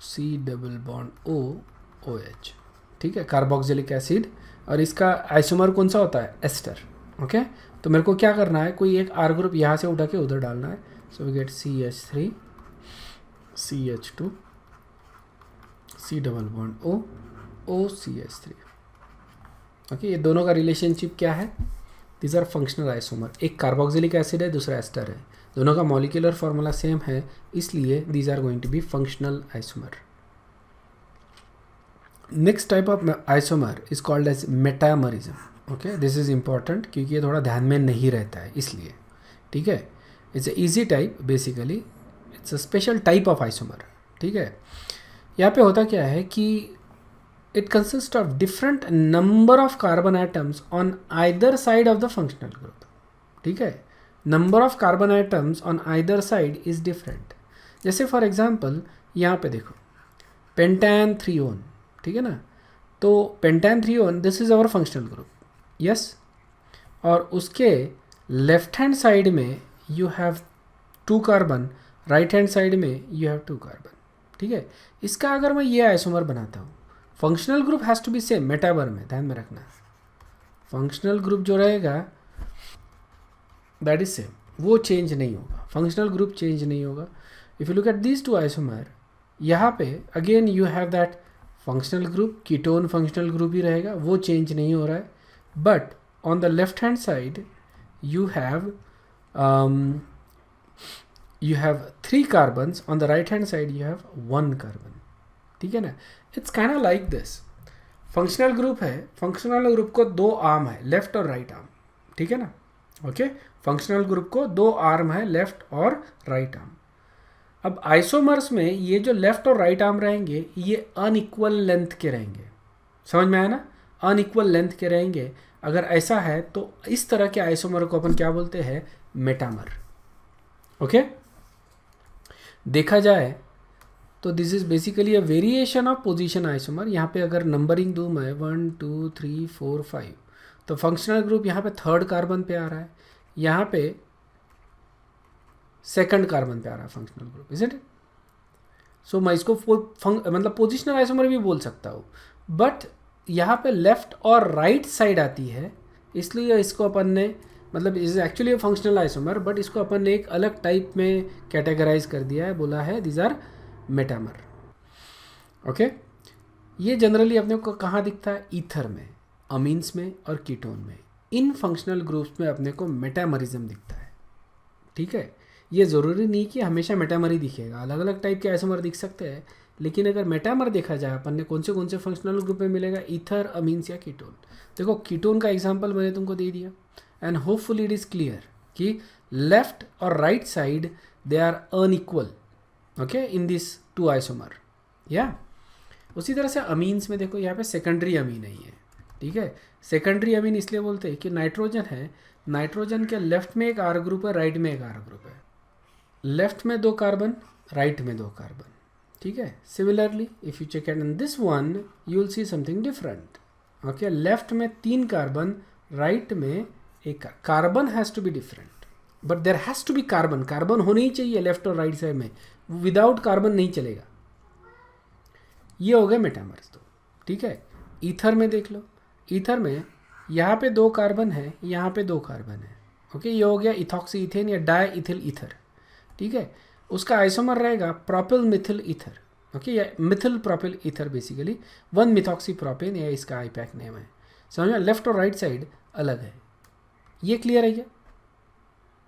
C double bond O OH, ठीक है, कार्बोक्सिलिक एसिड, और इसका आइसोमर कौन सा होता है, एस्टर, ओके। तो मेरे को क्या करना है, कोई एक R ग्रुप यहाँ से उठा के उधर डालना है, so we get CH3 CH2 C double bond O OCH3, okay. ये दोनों का रिलेशनशिप क्या है, दीज आर फंक्शनल आइसोमर। एक कार्बोक्सिलिक एसिड है, दूसरा एस्टर है, दोनों का मॉलिक्यूलर फार्मूला सेम है, इसलिए these are going to be functional isomer. Next type of isomer is called as metamerism, okay. This is important क्योंकि ये थोड़ा ध्यान में नहीं रहता है, इसलिए, ठीक है। It's a easy type, basically it's a special type of isomer, ठीक है। यहाँ पे होता क्या है कि it consists of different number of carbon atoms on either side of the functional group, ठीक है। number of carbon atoms on either side is different। जैसे फॉर एग्जांपल यहाँ पे देखो पेंटान थ्रीओन, ठीक है ना, तो pentan three one this is our functional group, yes, और उसके लेफ्ट हैंड साइड में you have 2 carbon, right hand side में यू हैव 2 कार्बन, ठीक है। इसका अगर मैं ये आइसोमर बनाता हूँ, functional group has to be same, metamer में ध्यान में रखना, फंक्शनल ग्रुप जो रहेगा दैट इज सेम, वो चेंज नहीं होगा, फंक्शनल ग्रुप चेंज नहीं होगा। If you look at these 2 isomer, यहाँ पे again you have that functional group, ketone functional group ही रहेगा, वो चेंज नहीं हो रहा है, but on the left hand side you have 3 carbons, on the right hand side you have 1 carbon, ठीक है ना। It's kind of like this, functional group है, फंक्शनल ग्रुप को 2 आर्म है, लेफ्ट और राइट आर्म, ठीक है ना, ओके। फंक्शनल ग्रुप को 2 आर्म है, लेफ्ट और राइट आर्म। अब आइसोमर्स में ये जो लेफ्ट और राइट आर्म रहेंगे ये अनइक्वल लेंथ के रहेंगे, समझ में आया ना, अनइक्वल लेंथ के रहेंगे। अगर ऐसा है तो इस तरह के आइसोमर को अपन क्या बोलते हैं, मेटामर, ओके। देखा जाए तो this is basically a variation of position isomer. यहाँ पे अगर नंबरिंग दूँ मैं 1 2 3 4 5, तो फंक्शनल ग्रुप यहाँ पे 3rd कार्बन पे आ रहा है, यहाँ पे 2nd कार्बन पे आ रहा है फंक्शनल ग्रुप, इज इट। सो मैं इसको मतलब पोजिशनल आइसोमर भी बोल सकता हूँ, बट यहाँ पे लेफ्ट और राइट साइड आती है, इसलिए इसको अपन ने मतलब is actually a functional isomer, but इसको अपन ने एक अलग टाइप में कैटेगराइज कर दिया है, बोला है दीज आर मेटामर, ओके। ये जनरली अपने को कहाँ दिखता है, ईथर में, अमीन्स में और कीटोन में। इन फंक्शनल ग्रुप्स में अपने को मेटामरिज्म दिखता है, ठीक है। ये ज़रूरी नहीं कि हमेशा मेटामर ही दिखेगा, अलग अलग टाइप के आइसोमर दिख सकते हैं, लेकिन अगर मेटामर देखा जाए अपन ने कौन से फंक्शनल ग्रुप में मिलेगा, ईथर, अमीन्स या कीटोन। देखो कीटोन का एग्जांपल मैंने तुमको दे दिया, and hopefully it is clear कि लेफ्ट और right side they are unequal, okay, in this 2 isomer, या। उसी तरह से अमीन्स में देखो यहाँ पे सेकेंडरी अमीन नहीं है, ठीक है। सेकेंडरी अमीन इसलिए बोलते हैं कि नाइट्रोजन है, नाइट्रोजन के लेफ्ट में एक R ग्रुप है, राइट में एक R ग्रुप है, लेफ्ट में 2 कार्बन, राइट में 2 कार्बन, ठीक है। Similarly if you check in this one you will see something different, okay. Left में 3 कार्बन, राइट में 1 carbon has to be different, but there has to be carbon, carbon होनी ही चाहिए left और right side में, without carbon नहीं चलेगा। ये हो गए मेटामर्स, तो ठीक है। ईथर में देख लो, ईथर में यहाँ पे 2 कार्बन है, यहाँ पे 2 कार्बन है, ओके। ये हो गया इथॉक्सी इथेन या डाई इथिल ईथर, ठीक है। उसका आइसोमर रहेगा प्रोपिल मिथिल ईथर, ओके, या Mithil propyl ether, basically 1 methoxy propane, या इसका आईपैक नेम है, समझ में। लेफ्ट और राइट साइड अलग है, ये क्लियर है क्या।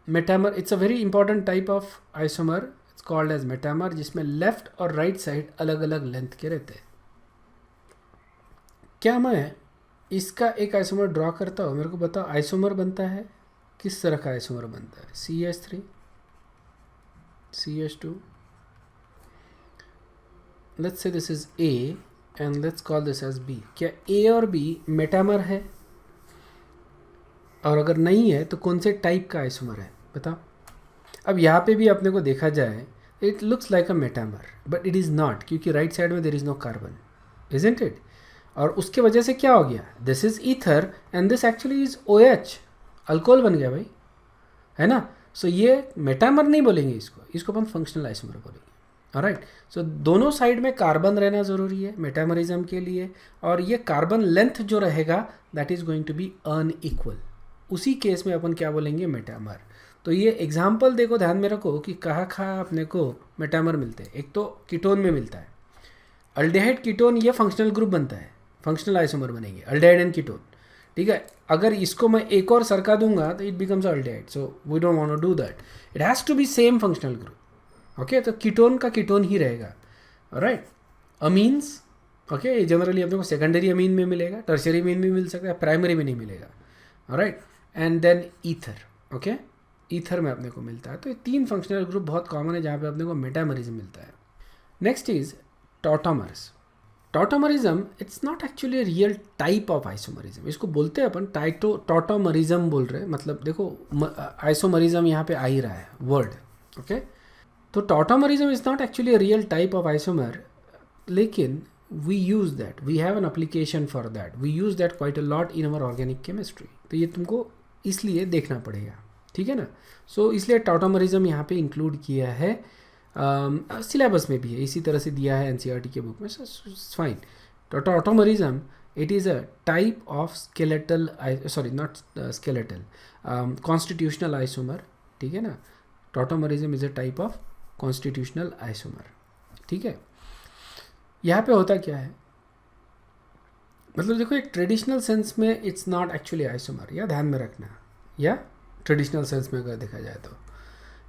Metamer it's a very important type of isomer, called as metamer, जिसमें लेफ्ट और राइट साइड अलग अलग लेंथ के रहते हैं। क्या मैं इसका एक आइसोमर ड्रॉ करता हूँ? मेरे को बताओ आइसोमर बनता है किस तरह का आइसोमर बनता है? CH3 CH2, let's say this is A and let's call this as B। क्या A और B मेटामर है? और अगर नहीं है तो कौन से टाइप का आइसोमर है बताओ। अब यहाँ पे भी अपने को देखा जाए it looks like a metamer but it is not, क्योंकि राइट साइड में there is no carbon, isn't it? और उसके वजह से क्या हो गया, this is ether and this actually is OH, alcohol बन गया भाई, है ना। सो ये मेटामर नहीं बोलेंगे इसको, इसको अपन फंक्शनल आइसोमर बोलेंगे। ऑलराइट, सो दोनों साइड में कार्बन रहना ज़रूरी है मेटामरिज्म के लिए, और ये कार्बन लेंथ जो रहेगा that is going to be unequal, उसी केस में अपन क्या बोलेंगे, मेटामर। तो ये एग्जाम्पल देखो, ध्यान में रखो कि कहाँ अपने को मेटामर मिलते हैं। एक तो कीटोन में मिलता है, अल्डेहाइड कीटोन, ये फंक्शनल ग्रुप बनता है, फंक्शनल आइसोमर बनेंगे अल्डेहाइड एंड कीटोन, ठीक है। अगर इसको मैं एक और सरका दूंगा तो it becomes aldehyde, so we don't want to do that, it has to be same functional group, okay. तो कीटोन का कीटोन ही रहेगा, राइट। अमीन्स, ओके, जनरली अपने को सेकेंडरी अमीन में मिलेगा, टर्शियरी अमीन में मिल सकता है, प्राइमरी में नहीं मिलेगा, right. And then ether, okay, ether में अपने को मिलता है। तो ये 3 फंक्शनल ग्रुप बहुत कॉमन है जहाँ पे अपने को मेटामरिज्म मिलता है। Next is tautomers. Tautomerism it's not actually real type of isomerism, इसको बोलते हैं अपन टॉटोमरिज्म बोल रहे हैं, मतलब देखो आइसोमरिज्म यहाँ पे आ ही रहा है वर्ड, ओके। तो tautomerism is not actually real type of isomer, लेकिन we use that, we have an application for that, we use that quite a lot in our organic chemistry. तो ये तुमको इसलिए देखना पड़ेगा, ठीक है ना। सो इसलिए टॉटोमरिज्म यहाँ पे इंक्लूड किया है, सिलेबस में भी है, इसी तरह से दिया है NCERT के बुक में, फाइन। तो tautomerism it is a type of skeletal, sorry not skeletal, constitutional isomer, ठीक है ना। Tautomerism is a type of constitutional isomer, ठीक है। यहाँ पे होता क्या है, मतलब देखो एक ट्रेडिशनल सेंस में इट्स नॉट एक्चुअली आइसोमर, या ध्यान में रखना, या ट्रेडिशनल सेंस में अगर देखा जाए तो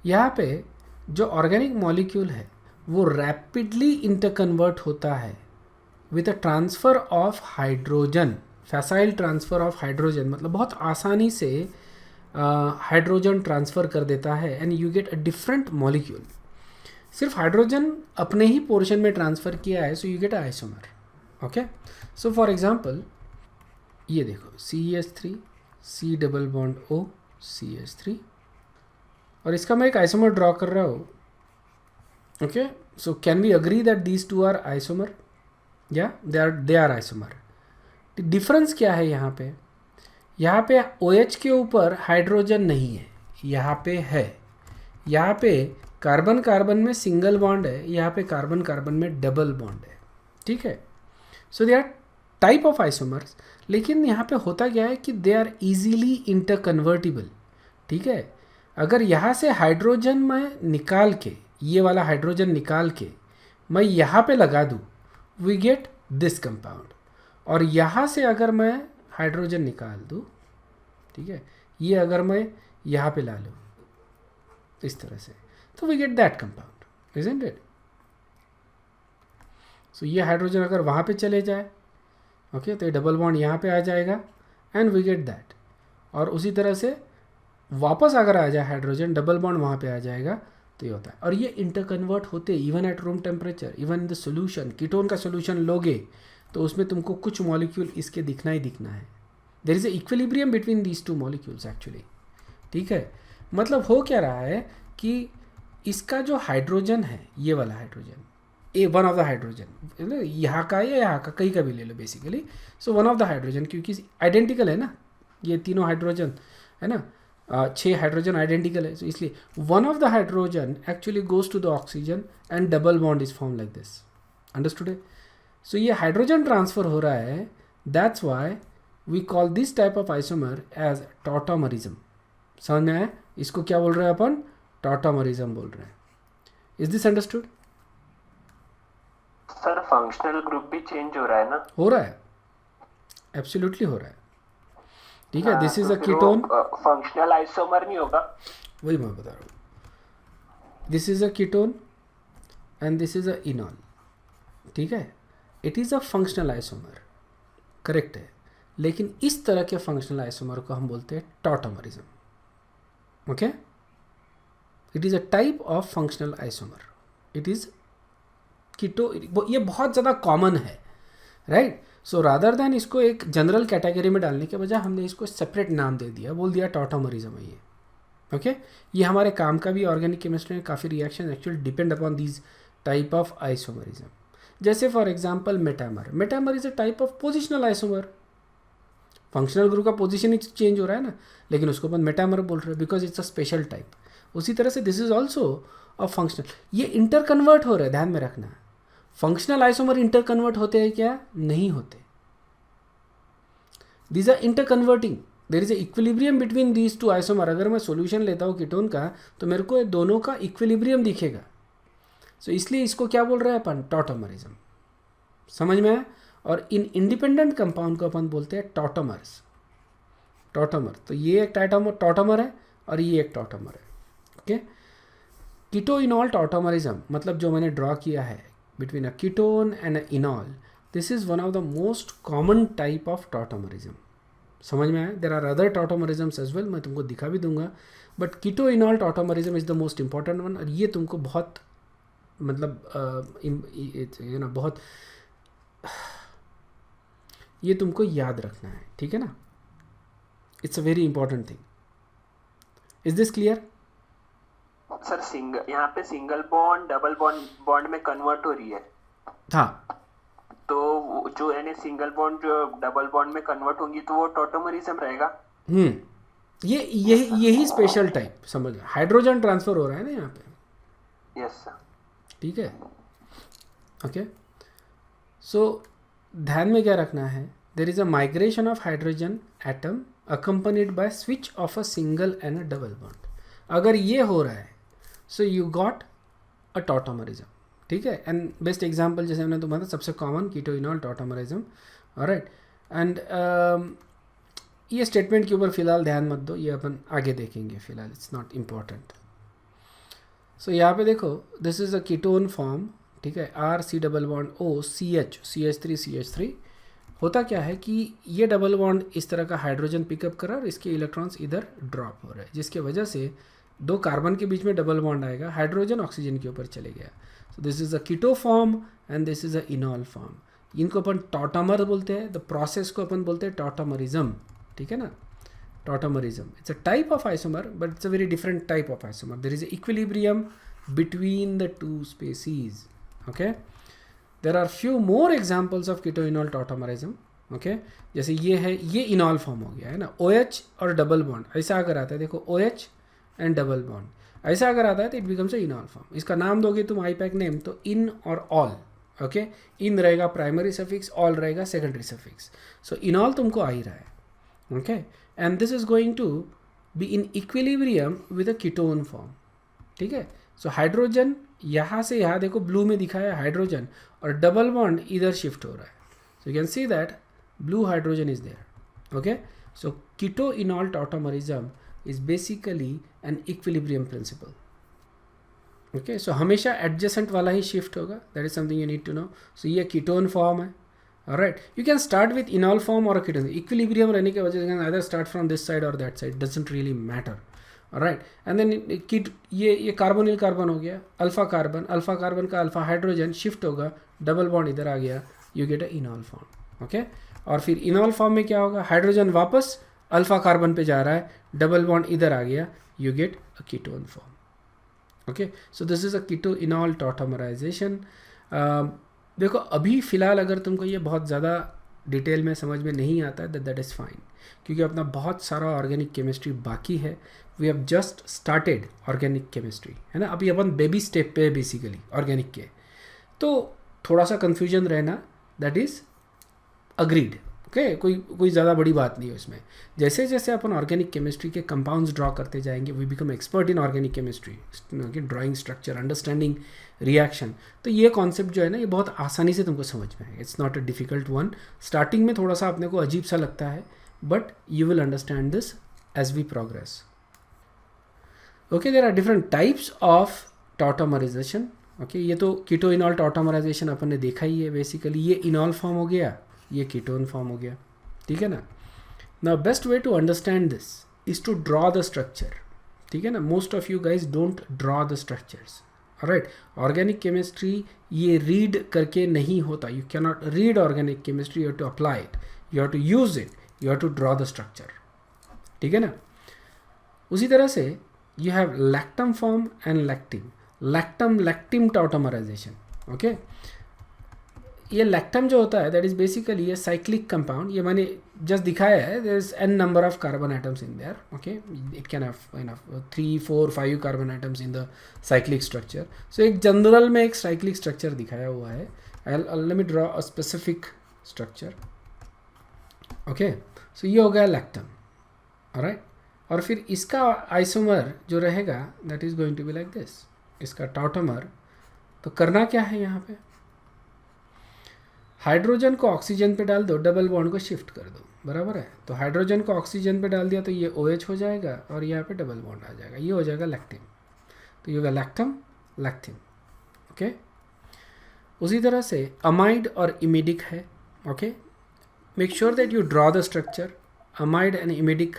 यहाँ पे जो ऑर्गेनिक मॉलिक्यूल है वो रैपिडली इंटरकन्वर्ट होता है with a transfer of hydrogen, फैसाइल transfer of hydrogen, मतलब बहुत आसानी से हाइड्रोजन ट्रांसफ़र कर देता है and you get a different molecule. सिर्फ हाइड्रोजन अपने ही पोर्शन में ट्रांसफ़र किया है, so you get a isomer, okay. So for example ये देखो CH3 C double bond O CH3, और इसका मैं एक आइसोमर ड्रॉ कर रहा हूँ, okay. So can we agree that these two are isomer, या दे आर आइसोमर। डिफरेंस क्या है यहाँ पे, यहाँ पे OH के ऊपर हाइड्रोजन नहीं है, यहाँ पे है, यहाँ पे कार्बन कार्बन में सिंगल बॉन्ड है, यहाँ पे कार्बन कार्बन में डबल बॉन्ड है, ठीक है। So they are type of isomers, लेकिन यहाँ पे होता क्या है कि दे आर इजीली इंटरकन्वर्टिबल, ठीक है। अगर यहाँ से हाइड्रोजन मैं निकाल के, ये वाला हाइड्रोजन निकाल के मैं यहाँ पे लगा दूँ, वी गेट दिस कंपाउंड, और यहाँ से अगर मैं हाइड्रोजन निकाल दूँ, ठीक है, ये अगर मैं यहाँ पे ला लूँ इस तरह से, तो we get that compound, isn't it. So ये हाइड्रोजन अगर वहाँ पे चले जाए, ओके, तो ये डबल बॉन्ड यहाँ पे आ जाएगा एंड वी गेट दैट, और उसी तरह से वापस अगर आ जाए हाइड्रोजन, डबल बॉन्ड वहाँ पे आ जाएगा, तो ये होता है। और ये इंटरकन्वर्ट होते even at room temperature, even in the solution, ketone का सोल्यूशन लोगे तो उसमें तुमको कुछ मॉलिक्यूल इसके दिखना ही दिखना है, there is a equilibrium between these two molecules actually, ठीक है। मतलब हो क्या रहा है कि इसका जो हाइड्रोजन है, ये वाला hydrogen, a one of the hydrogen, यहाँ का या यहाँ का, कहीं का भी ले लो basically. So one of the hydrogen, क्योंकि आइडेंटिकल है ना, ये तीनों हाइड्रोजन है ना, 6 हाइड्रोजन आइडेंटिकल है, so इसलिए one of the hydrogen actually goes to the oxygen and double bond is form like this, understood है। सो ये हाइड्रोजन ट्रांसफर हो रहा है, that's why we call this type of isomer as tautomerism. समझ में आया, इसको क्या बोल रहे हैं अपन, टॉटोमरिज्म बोल रहे हैं। Is this understood? Sir functional group भी चेंज हो रहा है ना? हो रहा है, एब्सोल्युटली हो रहा है, ठीक है। This is a ketone, functional isomer नहीं होगा? वही मैं बता रहा हूँ। This is a ketone and this is a इनॉल, ठीक है, it is a functional isomer, correct है, लेकिन इस तरह के फंक्शनल आइसोमर को हम बोलते हैं tautomerism, okay, it is a type of functional isomer, it is keto, ये बहुत ज़्यादा कॉमन है, राइट। सो रादर दैन इसको एक जनरल कैटेगरी में डालने के बजाय हमने इसको सेपरेट नाम दे दिया, बोल दिया टॉटोमरिज्म है ये, ओके। ये हमारे काम का भी ऑर्गेनिक केमिस्ट्री में काफ़ी reaction actually depend upon these type of isomerism. जैसे for example metamer is a type of positional isomer, functional group का पोजीशन ही चेंज हो रहा है ना, लेकिन उसको अपन मेटामर बोल रहे हैं because it's a special type. उसी तरह से this is also a functional, ये इंटर कन्वर्ट हो रहा है, ध्यान में रखना। फंक्शनल आइसोमर इंटर कन्वर्ट होते हैं क्या? नहीं होते। These are inter converting, there is a equilibrium between these two isomer. अगर मैं सॉल्यूशन लेता हूँ कीटोन का तो मेरे को दोनों का इक्विलिब्रियम दिखेगा। सो इसलिए इसको क्या बोल रहे हैं अपन? टॉटोमरिज्म। समझ में आया? और इन इंडिपेंडेंट कंपाउंड को अपन बोलते हैं टॉटोमर्स, टॉटोमर। तो ये एक टॉटोमर है और ये एक टॉटोमर है, ओके। कीटोइनॉल टॉटोमरिज्म मतलब जो मैंने ड्रॉ किया है between a ketone and a enol, this is one of the most common type of tautomerism. समझ में आया? There are other tautomerisms as well, मैं तुमको दिखा भी दूंगा, but keto enol tautomerism is the most important one. और ये तुमको बहुत मतलब बहुत ये तुमको याद रखना है, ठीक है ना? It's a very important thing. Is this clear? Sir यहाँ पे सिंगल बॉन्ड डबल बॉन्ड में कन्वर्ट हो रही है। हाँ, तो जो यानी सिंगल बॉन्ड जो डबल बॉन्ड में कन्वर्ट होंगी तो वो टॉटोमरिज्म रहेगा। यही स्पेशल टाइप, समझ, हाइड्रोजन ट्रांसफर हो रहा है ना यहाँ पे। Yes sir. ठीक है, ओके। सो ध्यान में क्या रखना है? There is a migration of hydrogen atom accompanied by switch of a single and a double bond. अगर ये हो रहा है सो यू गॉट अ टॉटोमरिज्म, ठीक है। एंड बेस्ट एग्जांपल जैसे हमने तुम्हारा सबसे कॉमन कीटोइनॉल टॉटोमरिज्म, ऑलराइट। एंड ये स्टेटमेंट के ऊपर फिलहाल ध्यान मत दो, ये अपन आगे देखेंगे, फिलहाल इट्स नॉट इम्पॉर्टेंट। सो यहाँ पे देखो, this is a ketone form, ठीक है, R C double bond O C H three. होता क्या है कि ये डबल बॉन्ड इस तरह का हाइड्रोजन पिकअप कर रहा है और इसके इलेक्ट्रॉन्स इधर ड्रॉप हो रहे हैं, जिसके वजह से दो कार्बन के बीच में डबल बॉन्ड आएगा, हाइड्रोजन ऑक्सीजन के ऊपर चले गया। So this is a keto form and this is a enol form. इनको अपन टॉटोमर बोलते हैं, द प्रोसेस को अपन बोलते हैं टॉटोमरिज्म, ठीक है ना। Tautomerism it's a type of isomer, but it's a very different type of isomer. There is equilibrium between the two species, okay. There are few more examples of ketoenol tautomerism, okay. जैसे ये है, ये इनॉल form हो गया है ना, OH और double bond ऐसा अगर आता है, देखो OH एंड डबल बॉन्ड ऐसा अगर आता है तो it becomes a enol form. इसका नाम दोगे तुम आईपैक नेम तो इन और ऑल, ओके। इन रहेगा प्राइमरी सफिक्स, ऑल रहेगा सेकेंडरी सफिक्स। सो इनॉल तुमको आ ही रहा है, okay. And this is going to be in equilibrium with a ketone form, ठीक है। सो हाइड्रोजन यहाँ से यहाँ देखो ब्लू में दिखाया हाइड्रोजन, और डबल बॉन्ड इधर शिफ्ट हो रहा है। So you can see that blue hydrogen is there, okay. So keto enol tautomerism is basically an equilibrium principle, okay. So हमेशा एडजेसेंट वाला ही शिफ्ट होगा, that is something you need to know. So ये ketone form है, alright. You can start with enol form और ketone, equilibrium रहने की वजह से either start from this side और that side, doesn't really matter, right. And then ये carbonyl carbon हो गया, अल्फा कार्बन का अल्फा हाइड्रोजन शिफ्ट होगा, डबल बॉन्ड इधर आ गया, you get a enol form, okay. और फिर इनॉल फॉर्म में क्या होगा? हाइड्रोजन वापस अल्फा कार्बन पे जा रहा है, डबल बॉन्ड इधर आ गया, you get a ketone form, okay. So this is a keto enol tautomerization. देखो अभी फ़िलहाल अगर तुमको ये बहुत ज़्यादा डिटेल में समझ में नहीं आता है दैट इज़ फाइन, क्योंकि अपना बहुत सारा ऑर्गेनिक केमिस्ट्री बाकी है। We have just started organic chemistry, है ना। अभी अपन बेबी स्टेप पे है बेसिकली ऑर्गेनिक के, तो थोड़ा सा कन्फ्यूजन रहना, दैट इज़ अग्रीड, ओके। कोई ज़्यादा बड़ी बात नहीं है उसमें। जैसे जैसे अपन ऑर्गेनिक केमिस्ट्री के कंपाउंड्स ड्रॉ करते जाएंगे, we become expert in organic chemistry, drawing structure, understanding reaction. तो ये कॉन्सेप्ट जो है ना, ये बहुत आसानी से तुमको समझ में आएगा, it's not a difficult one. Starting में थोड़ा सा अपने को अजीब सा लगता है, but you will understand this as we progress, okay. There are different types of tautomerization. Okay, ये तो कीटो इनॉल टॉटोमराइजेशन अपन ने देखा ही है. बेसिकली ये इनॉल फॉर्म हो गया, ये कीटोन फॉर्म हो गया. ठीक है ना. Now best way to understand this is to draw the structure. ठीक है ना. Most of you guys don't draw the structures. Right. Organic chemistry ये रीड करके नहीं होता. You can not read organic chemistry. You have to apply it, you have to use it, you have to draw the structure. ठीक है ना. उसी तरह से you have lactam form and lactim tautomerization. Okay, ये lactam जो होता है that is basically a cyclic compound. ये मैंने just दिखाया है. there is n number of carbon atoms in there. okay, it can have 3, 4, 5 carbon atoms in the cyclic structure. so एक general में एक cyclic structure दिखाया हुआ है. let me draw a specific structure. okay, so ये हो गया lactam. alright, और फिर इसका आइसोमर जो रहेगा that is going to be like this. इसका टॉटोमर. तो करना क्या है यहाँ पे, हाइड्रोजन को ऑक्सीजन पे डाल दो, डबल बॉन्ड को शिफ्ट कर दो. बराबर है. तो हाइड्रोजन को ऑक्सीजन पे डाल दिया तो ये OH हो जाएगा और यहाँ पे डबल बॉन्ड आ जाएगा. ये हो जाएगा लैक्टिन. तो ये होगा लैक्टम लैक्टिन. ओके, उसी तरह से अमाइड और इमिडिक है. Okay, make sure that you draw the structure. Amide and imidic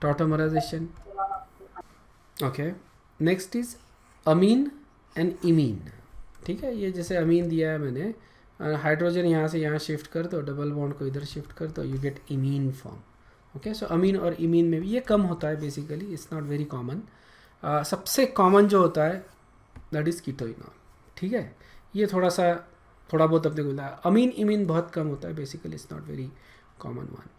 tautomerization. okay, next is amine and imine. ठीक है, ये जैसे अमीन दिया है मैंने, हाइड्रोजन यहाँ से यहाँ शिफ्ट कर दो, डबल बॉन्ड को इधर शिफ्ट कर दो, you get imine form. Okay, so amine और इमीन में भी ये कम होता है basically, it's not very common. सबसे कॉमन जो होता है दैट इज़ कीटोइनॉल. ठीक है, ये थोड़ा बहुत अपने को मिला. अमीन इमीन बहुत कम होता है basically, it's not very common one.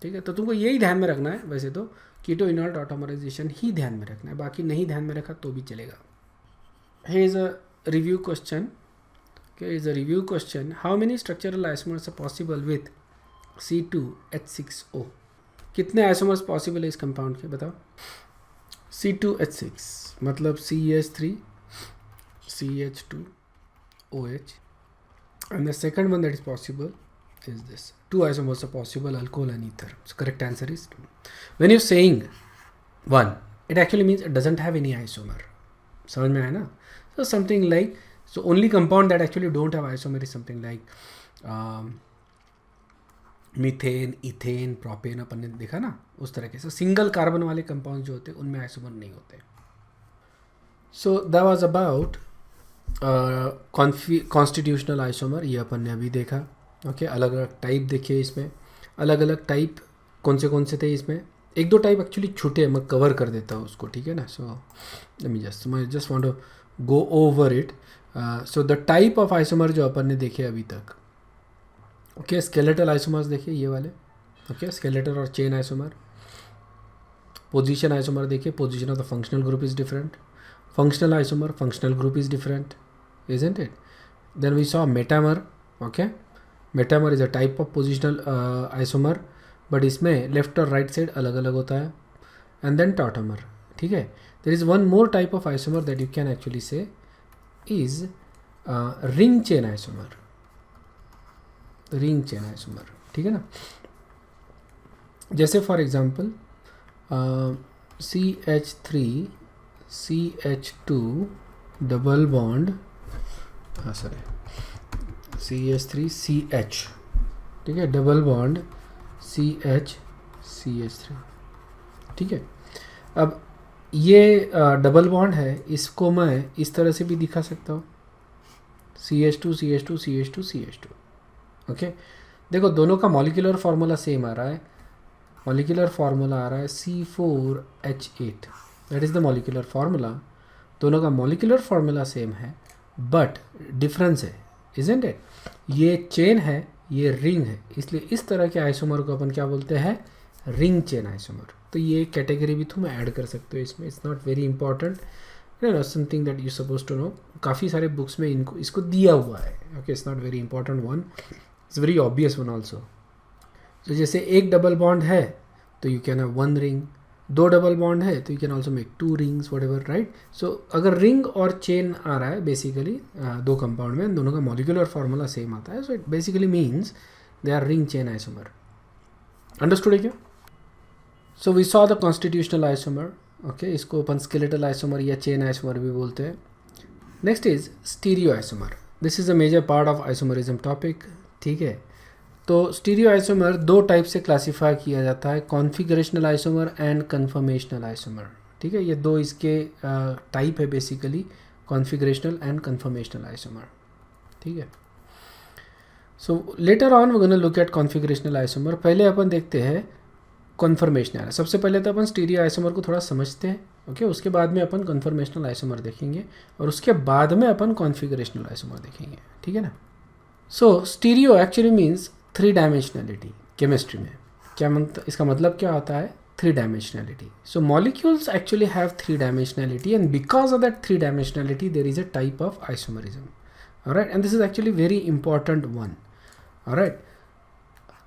ठीक है, तो तुमको यही ध्यान में रखना है. वैसे तो कीटो इनॉल टॉटोमराइजेशन ही ध्यान में रखना है, बाकी नहीं ध्यान में रखा तो भी चलेगा. Here is a review question. Okay, is a review question. How many structural isomers are possible with C2H6O? कितने आइसोमर्स पॉसिबल है इस कंपाउंड के, बताओ. C2H6 मतलब CH3 CH2OH, and the second one that is possible is this. 2 isomers are possible, alcohol and ether. So correct answer is 2. When you're saying 1, it actually means it doesn't have any isomer. समझ में आया ना. So something like, so only compound that actually don't have isomer is something like methane, ethane, propane. अपन ने देखा ना उस तरह के. So सिंगल कार्बन वाले कंपाउंड जो होते हैं उनमें आइसोमर नहीं होते. So that was about constitutional isomer. ये अपन ने अभी देखा. ओके, अलग अलग टाइप देखिए इसमें. अलग अलग टाइप कौन से थे इसमें. एक दो टाइप एक्चुअली छूटे, मैं कवर कर देता हूँ उसको. ठीक है ना. सो मैं just want to go over it. So the type of isomer जो अपन ने देखे अभी तक. ओके, स्केलेटल आइसोमर्स देखिए ये वाले. ओके, स्केलेटल और चेन आइसोमर. पोजीशन आइसोमर देखिए, position of the functional group is different. Functional isomer, functional group is different, isn't it? Then we saw metamer. Okay, metamer is a type of positional isomer, but इसमें left और right side अलग अलग होता है. And then tautomer. ठीक है, there is one more type of isomer that you can actually say is ring chain isomer. Ring chain isomer. ठीक है ना. जैसे for example CH3 CH2 double bond, हाँ सर, CH3 CH. ठीक है, double bond CH CH3. ठीक है, अब ये डबल बॉन्ड है, इसको मैं इस तरह से भी दिखा सकता हूँ, CH2 CH2 CH2 CH2. Okay, देखो दोनों का मॉलिक्यूलर फार्मूला सेम आ रहा है. मॉलिक्यूलर फार्मूला आ रहा है C4H8. That is the molecular formula. दोनों का मॉलिक्यूलर फार्मूला सेम है, बट डिफरेंस है, इजंट इट. ये चेन है, ये रिंग है, इसलिए इस तरह के आइसोमर को अपन क्या बोलते हैं, रिंग चेन आइसोमर. तो ये कैटेगरी भी तुम ऐड कर सकते हो इसमें. It's not very important, something that you suppose to know. काफ़ी सारे बुक्स में इसको दिया हुआ है. Okay, it's not very important one, it's very obvious one also. तो जैसे एक डबल बॉन्ड है तो you can have 1 ring. 2 double bond है तो you can also make 2 rings, whatever, right. So अगर रिंग और चेन आ रहा है बेसिकली 2 कंपाउंड में, दोनों का मॉलिक्यूलर फार्मूला सेम आता है, so it basically means they are ring chain isomer. Understood है क्या? So we saw the constitutional isomer. Okay, इसको अपन स्केलेटल आइसोमर या चेन आइसोमर भी बोलते हैं. Next is stereo isomer. This is a major part of isomerism topic. ठीक है, तो स्टीरियो आइसोमर दो टाइप से क्लासीफाई किया जाता है, configurational isomer and conformational isomer. ठीक है, ये दो इसके टाइप है basically, configurational and conformational isomer. ठीक है, so later on we gonna look at configurational isomer. पहले अपन देखते हैं कन्फर्मेशनल. सबसे पहले तो अपन स्टीरियो आइसोमर को थोड़ा समझते हैं. ओके, उसके बाद में अपन कन्फर्मेशनल आइसोमर देखेंगे और उसके बाद में अपन कॉन्फिगरेशनल आइसोमर देखेंगे. ठीक है ना. So stereo actually means three dimensionality. Chemistry में क्या इसका मतलब क्या होता है? Three dimensionality. So molecules actually have three dimensionality and because of that three dimensionality there is a type of isomerism. Alright, and this is actually very important one. Alright,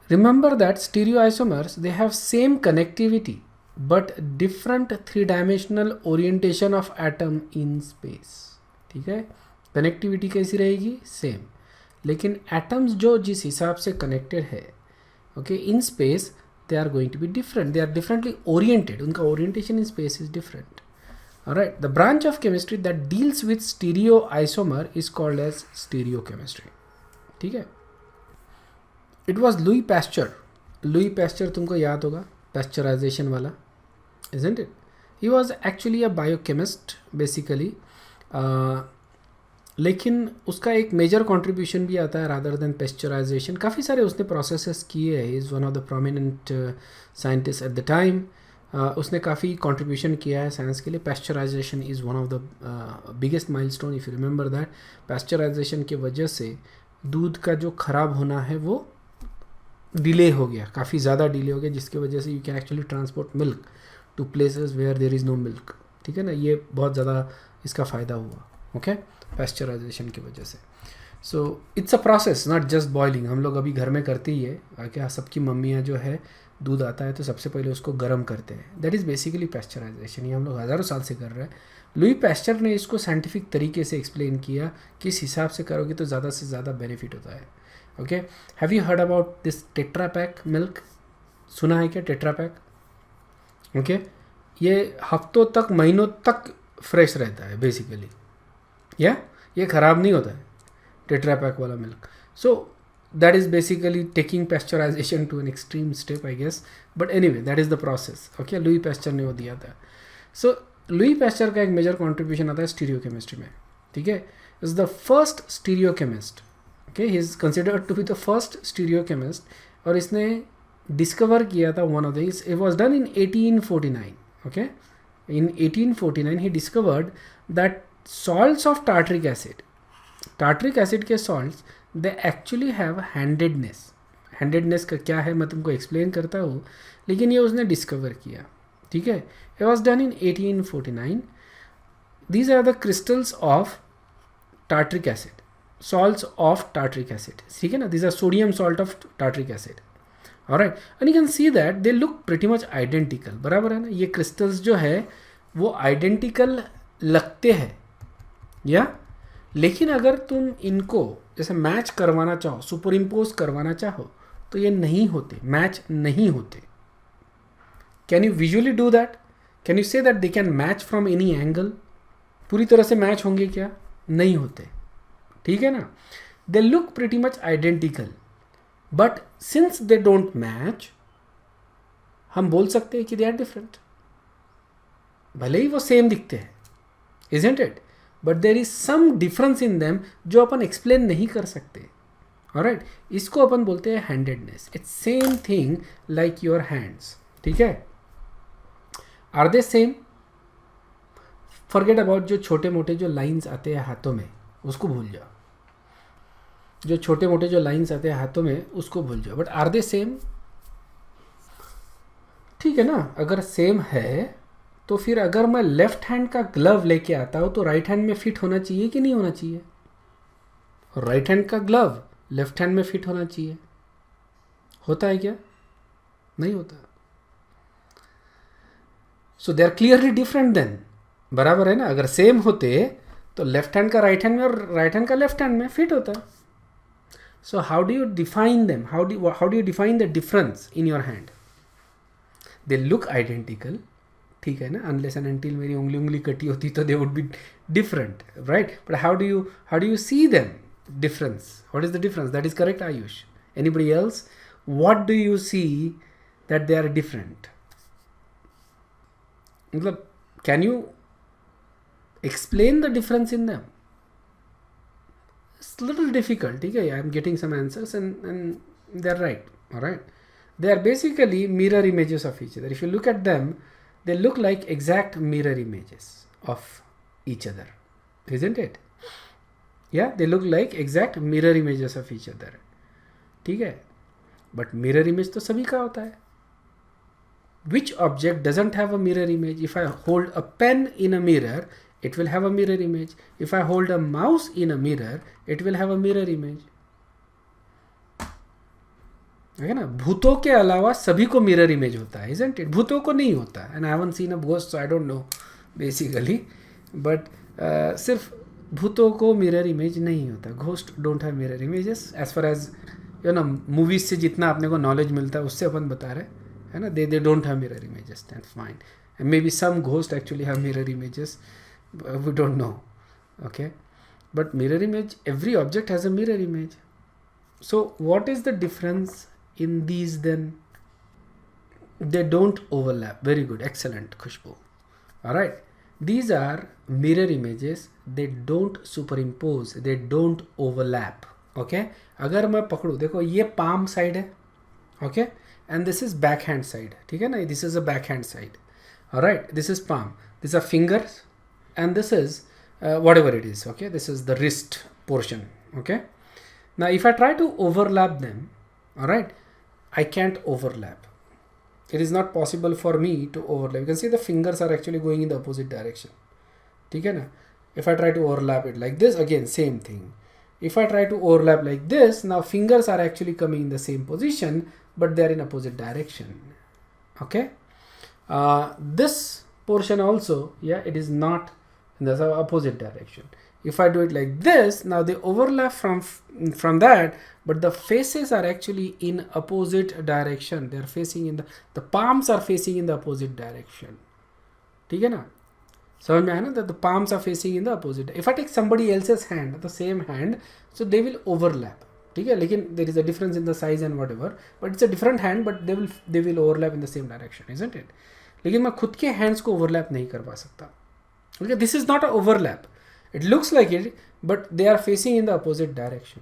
remember that stereoisomers, they have same connectivity but different three-dimensional orientation of atom in space. ठीक है, connectivity कैसी रहेगी? Same, लेकिन atoms जो जिस हिसाब से connected है okay in space, they are going to be different. They are differently oriented. उनका orientation in space is different. Alright, the branch of chemistry that deals with stereo isomer is called as stereo chemistry. ठीक है, it was Louis Pasteur. Louis Pasteur तुमको याद होगा, pasteurisation वाला, isn't it? He was actually a biochemist basically. लेकिन उसका एक major contribution भी आता है रादर देन पैस्चराइजेशन. काफ़ी सारे उसने प्रोसेसेस किए हैं. Is one of the prominent scientist at the time. उसने काफ़ी कंट्रीब्यूशन किया है साइंस के लिए. Pasteurisation is one of the biggest milestone. If you remember that, pasteurisation की वजह से दूध का जो ख़राब होना है वो डिले हो गया, काफ़ी ज़्यादा डिले हो गया, जिसकी वजह से you can actually transport milk to places where there is no milk. ठीक है ना, ये बहुत ज़्यादा इसका फ़ायदा हुआ. ओके, पैस्चराइजेशन की वजह से. So it's a process, not just boiling. हम लोग अभी घर में करते ही है क्या, सबकी मम्मियाँ जो है दूध आता है तो सबसे पहले उसको गर्म करते हैं. That is basically pasteurisation. ये हम लोग हज़ारों साल से कर रहे हैं. लुई पैस्चर ने इसको साइंटिफिक तरीके से एक्सप्लेन किया, किस हिसाब से करोगे तो ज़्यादा से ज़्यादा बेनिफिट होता है. Okay, have you heard about this tetra pack milk? सुना है क्या टेट्रा पैक? ओके, ये हफ्तों तक महीनों तक फ्रेश रहता है बेसिकली. या ये ख़राब नहीं होता है टेट्रा पैक वाला milk. So that is basically taking pasteurisation to an extreme step I guess, but anyway that is the process. Okay, Louis Pasteur ने वो दिया था. सो लुई पैस्चर का एक मेजर कॉन्ट्रीब्यूशन आता है स्टीरियो केमिस्ट्री में. ठीक है, is the first stereo chemist. Okay, he is considered to be the first stereo chemist. और इसने डिस्कवर किया था one of the, it was done in 1849. ओके, in 1849 he discovered that salts of tartaric acid के salts they actually have handedness का क्या है मैं तुमको एक्सप्लेन करता हूँ, लेकिन ये उसने डिस्कवर किया. ठीक है, it was done in 1849. these are the crystals of tartaric acid, salts of tartaric acid. ठीक है ना, these are sodium salt of tartaric acid. Alright, and you can see that they look pretty much identical. बराबर है ना, ये crystals जो है वो आइडेंटिकल लगते हैं या, लेकिन अगर तुम इनको जैसे मैच करवाना चाहो, सुपर इम्पोज करवाना चाहो तो ये नहीं होते, मैच नहीं होते. Can you visually do that? Can you say that they can match from any angle? पूरी तरह से मैच होंगे क्या? नहीं होते. ठीक है ना, they look pretty much identical, but since they don't match हम बोल सकते हैं कि दे आर डिफरेंट. भले ही वो सेम दिखते हैं, isn't it? But there is some difference in them जो अपन एक्सप्लेन नहीं कर सकते. ऑलराइट, इसको अपन बोलते हैं handedness. It's same thing like your hands. ठीक है, are they same? Forget about जो छोटे मोटे जो लाइंस आते हैं हाथों में, उसको भूल जाओ. जो छोटे मोटे जो लाइंस आते हैं हाथों में उसको भूल जाओ. But are they same? ठीक है ना, अगर सेम है तो फिर अगर मैं लेफ्ट हैंड का ग्लव लेके आता हूँ तो राइट हैंड में फिट होना चाहिए कि नहीं होना चाहिए? और राइट हैंड का ग्लव लेफ्ट हैंड में फिट होना चाहिए. होता है क्या? नहीं होता. So they are clearly different then. बराबर है ना, अगर सेम होते तो लेफ्ट हैंड का राइट हैंड में और राइट हैंड का लेफ्ट हैंड में फिट होता. So how do you define them? How do you define the difference in your hand? They look identical, ठीक है ना, अनलेस एंड अनटिल मेरी उंगली कटी होती तो they would be different, right? But how do you see them difference? What is the difference? That is correct, Ayush. Anybody else? What do you see that they are different? मतलब, can you explain the difference in them? It's a little difficult. Okay, I am getting some answers and they're right. All right, they are basically mirror images of each other. If you look at them, they look like exact mirror images of each other, isn't it? Yeah, they look like exact mirror images of each other. ठीक है, but mirror image तो सभी का होता है. Which object doesn't have a mirror image? If I hold a pen in a mirror, it will have a mirror image. If I hold a mouse in a mirror, it will have a mirror image. है ना, भूतों के अलावा सभी को mirror image होता है, isn't it? भूतों को नहीं होता. And I haven't seen a ghost, so I don't know basically. But सिर्फ भूतों को मिरर इमेज नहीं होता. Ghost don't have mirror images as far as you know, movies से जितना अपने को नॉलेज मिलता है उससे अपन बता रहे है ना. They don't have mirror images, that's fine. And maybe some ghost actually have mirror images, we don't know. Okay, but mirror image, every object has a mirror image. So what is the difference in these then? They don't overlap. Very good, excellent Khushboo. Alright, these are mirror images. They don't superimpose, they don't overlap. Okay, अगर मैं पकड़ूँ, देखो ये palm side है, okay, and this is back hand side. ठीक है ना, this is a back hand side. Alright, this is palm, these are fingers, and this is whatever it is. Okay, this is the wrist portion. Okay, now if I try to overlap them, alright, I can't overlap. It is not possible for me to overlap. You can see the fingers are actually going in the opposite direction. ठीक है ना? If I try to overlap it like this, again same thing. If I try to overlap like this, now fingers are actually coming in the same position, but they are in opposite direction. Okay? This portion also, yeah, it is not in the opposite direction. If I do it like this, now they overlap from that, but the faces are actually in opposite direction. They are facing in the palms are facing in the opposite direction. ठीक है ना, समझ में आया ना, that the palms are facing in the opposite. If I take somebody else's hand, the same hand, so they will overlap. ठीक है, लेकिन there is a difference in the size and whatever, but it's a different hand, but they will overlap in the same direction, isn't it? लेकिन मैं खुद के hands को overlap नहीं करवा सकता. Okay, this is not an overlap. It looks like it, but they are facing in the opposite direction.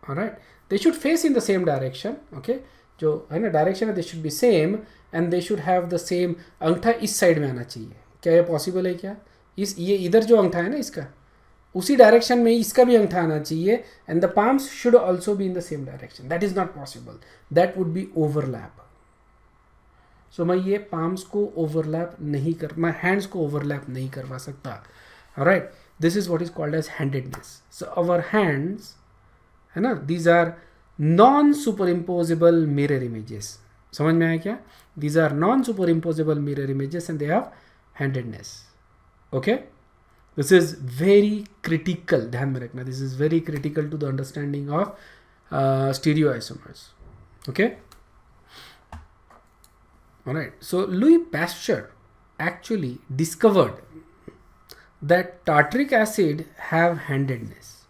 Alright, they should face in the same direction. Okay, जो है ना डायरेक्शन है, they should be same and they should have the same. अंगूठा इस side में आना चाहिए. क्या ये पॉसिबल है क्या? ये इधर जो अंगूठा है ना इसका, उसी डायरेक्शन में इसका भी अंगूठा आना चाहिए. And the palms should also be in the same direction. That is not possible. That would be overlap. So मैं ये palms को overlap नहीं कर, मैं hands को overlap नहीं करवा सकता. Alright, this is what is called as handedness. So our hands, है ना, these are non-superimposable mirror images. समझ में आया क्या? These are non-superimposable mirror images and they have handedness. Okay, this is very critical. ध्यान में रखना, this is very critical to the understanding of stereoisomers. Okay, alright. So Louis Pasteur actually discovered that tartaric acid have handedness.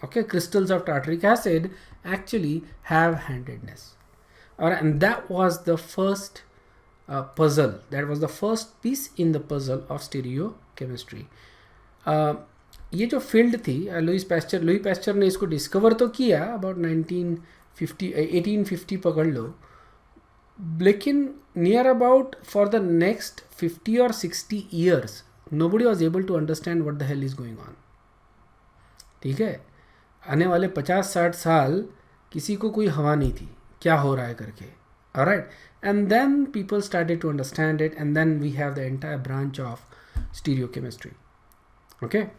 Okay, crystals of tartaric acid actually have handedness. Alright, and that was the first puzzle. That was the first piece in the puzzle of stereochemistry. ये जो field थी, Louis Pasteur ने इसको discover तो किया about 1850 पकड़ लो, लेकिन near about for the next 50 or 60 years nobody was able to understand what the hell is going on. ठीक है, आने वाले 50-60 साल किसी को कोई हवा नहीं थी क्या हो रहा है करके. Alright, and then people started to understand it, and then we have the entire branch of stereochemistry. Okay,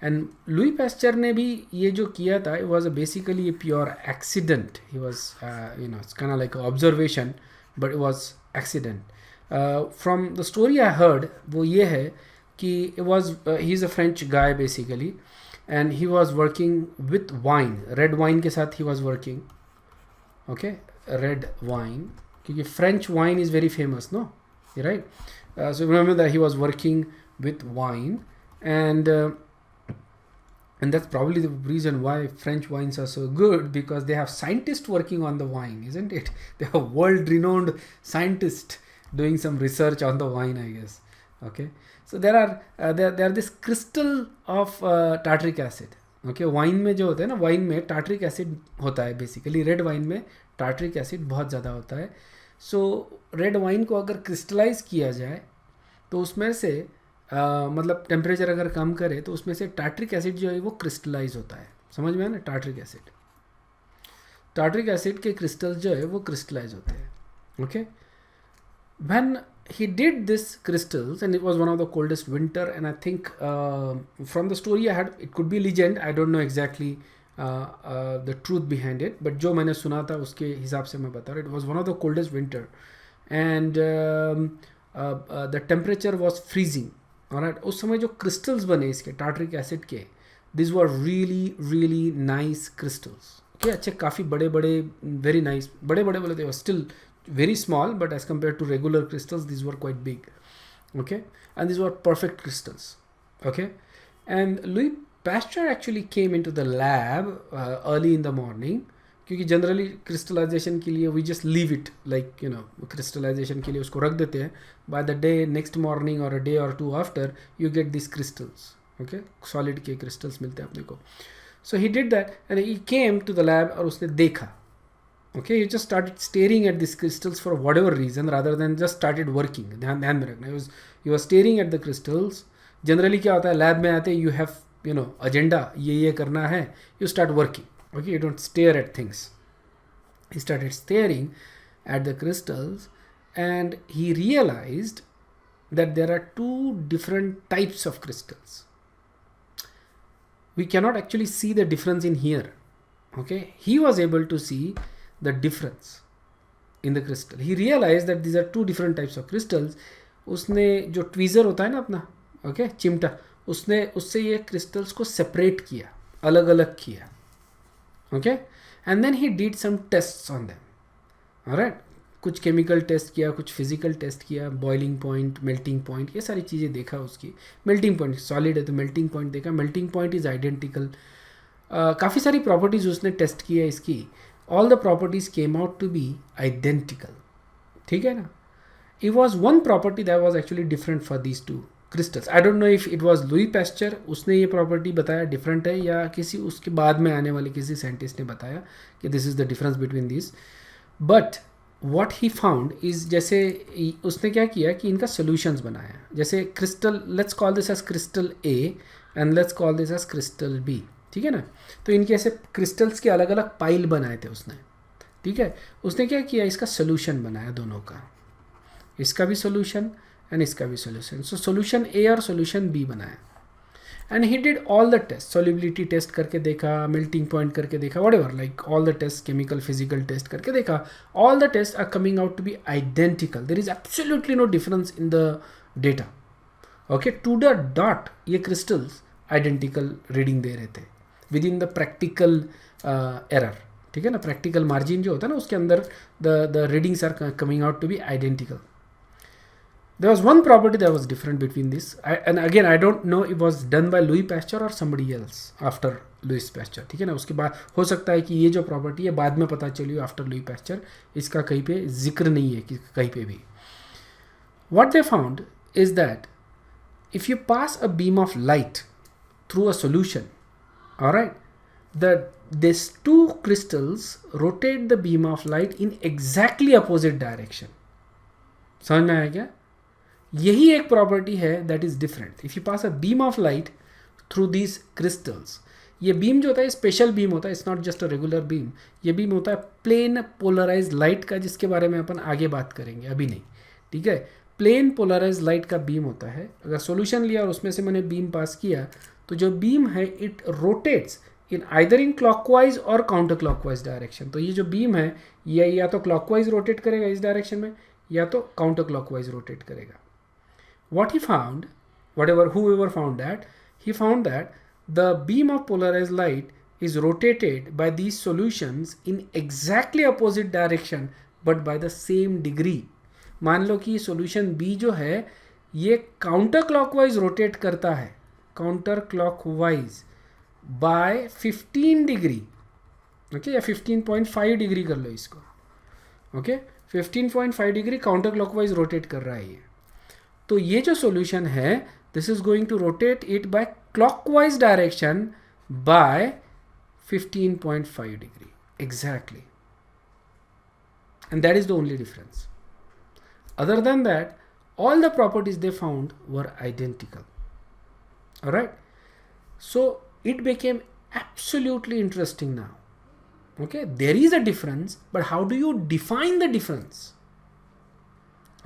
and Louis Pasteur ने भी ये जो किया था, it was basically a pure accident. He was it's kind of like an observation, but it was accident. From the story I heard, वो ये है कि it was he's a French guy basically, and he was working with wine, red wine के साथ he was working. Okay, red wine, क्योंकि French wine is very famous, no? right? So remember that he was working with wine, and that's probably the reason why French wines are so good, because they have scientists working on the wine, isn't it? They have world-renowned scientists doing some research on the wine, I guess. Okay, so there are this crystal of tartaric acid. Okay, wine में जो होता है ना, wine में tartaric acid होता है basically, red wine में tartaric acid बहुत ज़्यादा होता है. सो रेड वाइन को अगर क्रिस्टलाइज किया जाए तो उसमें से मतलब टेम्परेचर अगर कम करे तो उसमें से टार्टरिक एसिड जो है वो क्रिस्टलाइज होता है. समझ में आया ना? टार्टरिक एसिड के क्रिस्टल्स जो है वो क्रिस्टलाइज होते हैं. Okay, when he did this crystals, and it was one of the coldest winter, and I think from the story I had, it could be legend, I don't know exactly the truth behind it, but जो मैंने सुना था उसके हिसाब से मैं बता रहा हूँ. It was one of the coldest winter, and the temperature was freezing. Alright, उस समय जो crystals बने इसके टार्टरिक एसिड के, these were really nice crystals. Okay, अच्छे काफ़ी बड़े बड़े, very nice, बड़े बड़े बोले, they were still very small, but as compared to regular crystals these were quite big. Okay, and these were perfect crystals. Okay, and Louis Pasteur actually came into the lab early in the morning, क्योंकि generally crystallization के लिए we just leave it, like you know, crystallization के लिए उसको रख देते हैं. By the day next morning और अ डे और two after you get this crystals. Okay, solid के क्रिस्टल्स मिलते हैं अपने को. So he did that and he came to the lab और उसने देखा. Okay, he just started staring at these crystals for whatever reason rather than just started working. ध्यान में रखना, he was staring at the crystals. Generally क्या होता है, lab में आते you have, you know, agenda, ये करना है, you start working. Okay, you don't stare at things. He started staring at the crystals and he realized that there are two different types of crystals. We cannot actually see the difference in here. Okay, he was able to see the difference in the crystal. He realized that these are two different types of crystals. उसने जो tweezer होता है ना अपना, okay, चिमटा, उसने उससे ये क्रिस्टल्स को सेपरेट किया, अलग अलग किया. Okay, and then he did some tests on them. Alright, कुछ केमिकल टेस्ट किया, कुछ फिजिकल टेस्ट किया, बॉइलिंग पॉइंट, मेल्टिंग पॉइंट, ये सारी चीज़ें देखा उसकी. मेल्टिंग पॉइंट सॉलिड है तो मेल्टिंग पॉइंट देखा, मेल्टिंग पॉइंट इज़ आइडेंटिकल. काफ़ी सारी प्रॉपर्टीज़ उसने टेस्ट किया इसकी. All the properties came out to be identical. ठीक है ना? It was one property that was actually different for these two crystals. I don't know if it was Louis Pasteur, उसने ये प्रॉपर्टी बताया different है, या किसी उसके बाद में आने वाले किसी साइंटिस्ट ने बताया कि this is the difference between this. But what he found is, जैसे उसने क्या किया कि इनका सोल्यूशंस बनाया. जैसे crystal, let's call this as crystal A and let's call this as crystal B. ठीक है ना? तो इनके ऐसे क्रिस्टल्स के अलग अलग पाइल बनाए थे उसने. ठीक है, उसने क्या किया, इसका सोल्यूशन बनाया दोनों का, इसका भी सोल्यूशन एंड इसका भी सोल्यूशन. सो सोल्यूशन ए और सोल्यूशन बी बनाया. And he did all the test, solubility test करके देखा, मेल्टिंग पॉइंट करके देखा, whatever, like all the test, chemical physical test करके देखा. All the test are coming out to be identical. There is absolutely no difference in the data. Okay, to the dot ये crystals identical reading दे रहे थे within the practical error. ठीक है ना? Practical margin जो होता है ना, उसके अंदर the readings are coming out to be identical. There was one property that was different between this, and again I don't know it was done by Louis Pasteur or somebody else after Louis Pasteur. ठीक है ना? उसके बाद हो सकता है कि ये जो प्रॉपर्टी है बाद में पता चली आफ्टर लुई पैस्चर, इसका कहीं पे जिक्र नहीं है कि कहीं पे भी. What they found is that if you pass a beam of light through a solution, alright, these two crystals rotate the beam of light in exactly opposite direction. समझ में आया क्या? यही एक प्रॉपर्टी है that is different. If you pass a beam of light through these crystals, ये beam जो होता है स्पेशल बीम होता है, it's not just a regular beam. ये बीम होता है प्लेन पोलराइज लाइट का, जिसके बारे में अपन आगे बात करेंगे, अभी नहीं. ठीक है, प्लेन पोलराइज लाइट का बीम होता है. अगर सॉल्यूशन लिया और उसमें से मैंने बीम पास किया तो जो बीम है it rotates in either in clockwise और काउंटर क्लॉकवाइज डायरेक्शन. तो ये जो बीम है ये या तो क्लॉकवाइज रोटेट करेगा इस डायरेक्शन में, या तो काउंटर क्लॉकवाइज रोटेट करेगा. What he found, whoever found that, he found that the beam of polarized light is rotated by these solutions in exactly opposite direction but by the same degree. मान लो कि solution B जो है ये counter clockwise rotate करता है, counter clockwise by 15 degree, okay, या 15.5 degree कर लो इसको, okay, 15.5 degree counter clockwise rotate कर रहा है ये। तो ये जो सॉल्यूशन है this is going to rotate it by clockwise direction by 15.5 degree exactly, and that is the only difference. Other than that, all the properties they found were identical. All right, so it became absolutely interesting now. Okay, there is a difference, but how do you define the difference?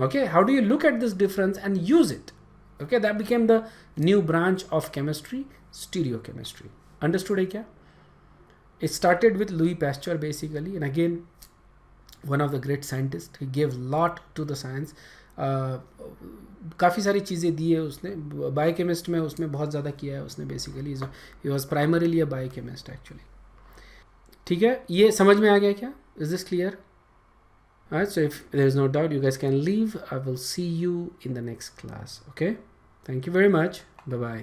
Okay, how do you look at this difference and use it? Okay, that became the new branch of chemistry, stereochemistry. Understood hai kya? It started with Louis Pasteur basically, and again one of the great scientists. He gave lot to the science. काफ़ी सारी चीज़ें दी है उसने, biochemist में उसमें बहुत ज़्यादा किया है उसने basically. He was primarily a biochemist actually. ठीक है, ये समझ में आ गया क्या? Is this clear? Alright, so if there is no doubt, you guys can leave. I will see you in the next class. Okay, thank you very much. Bye bye.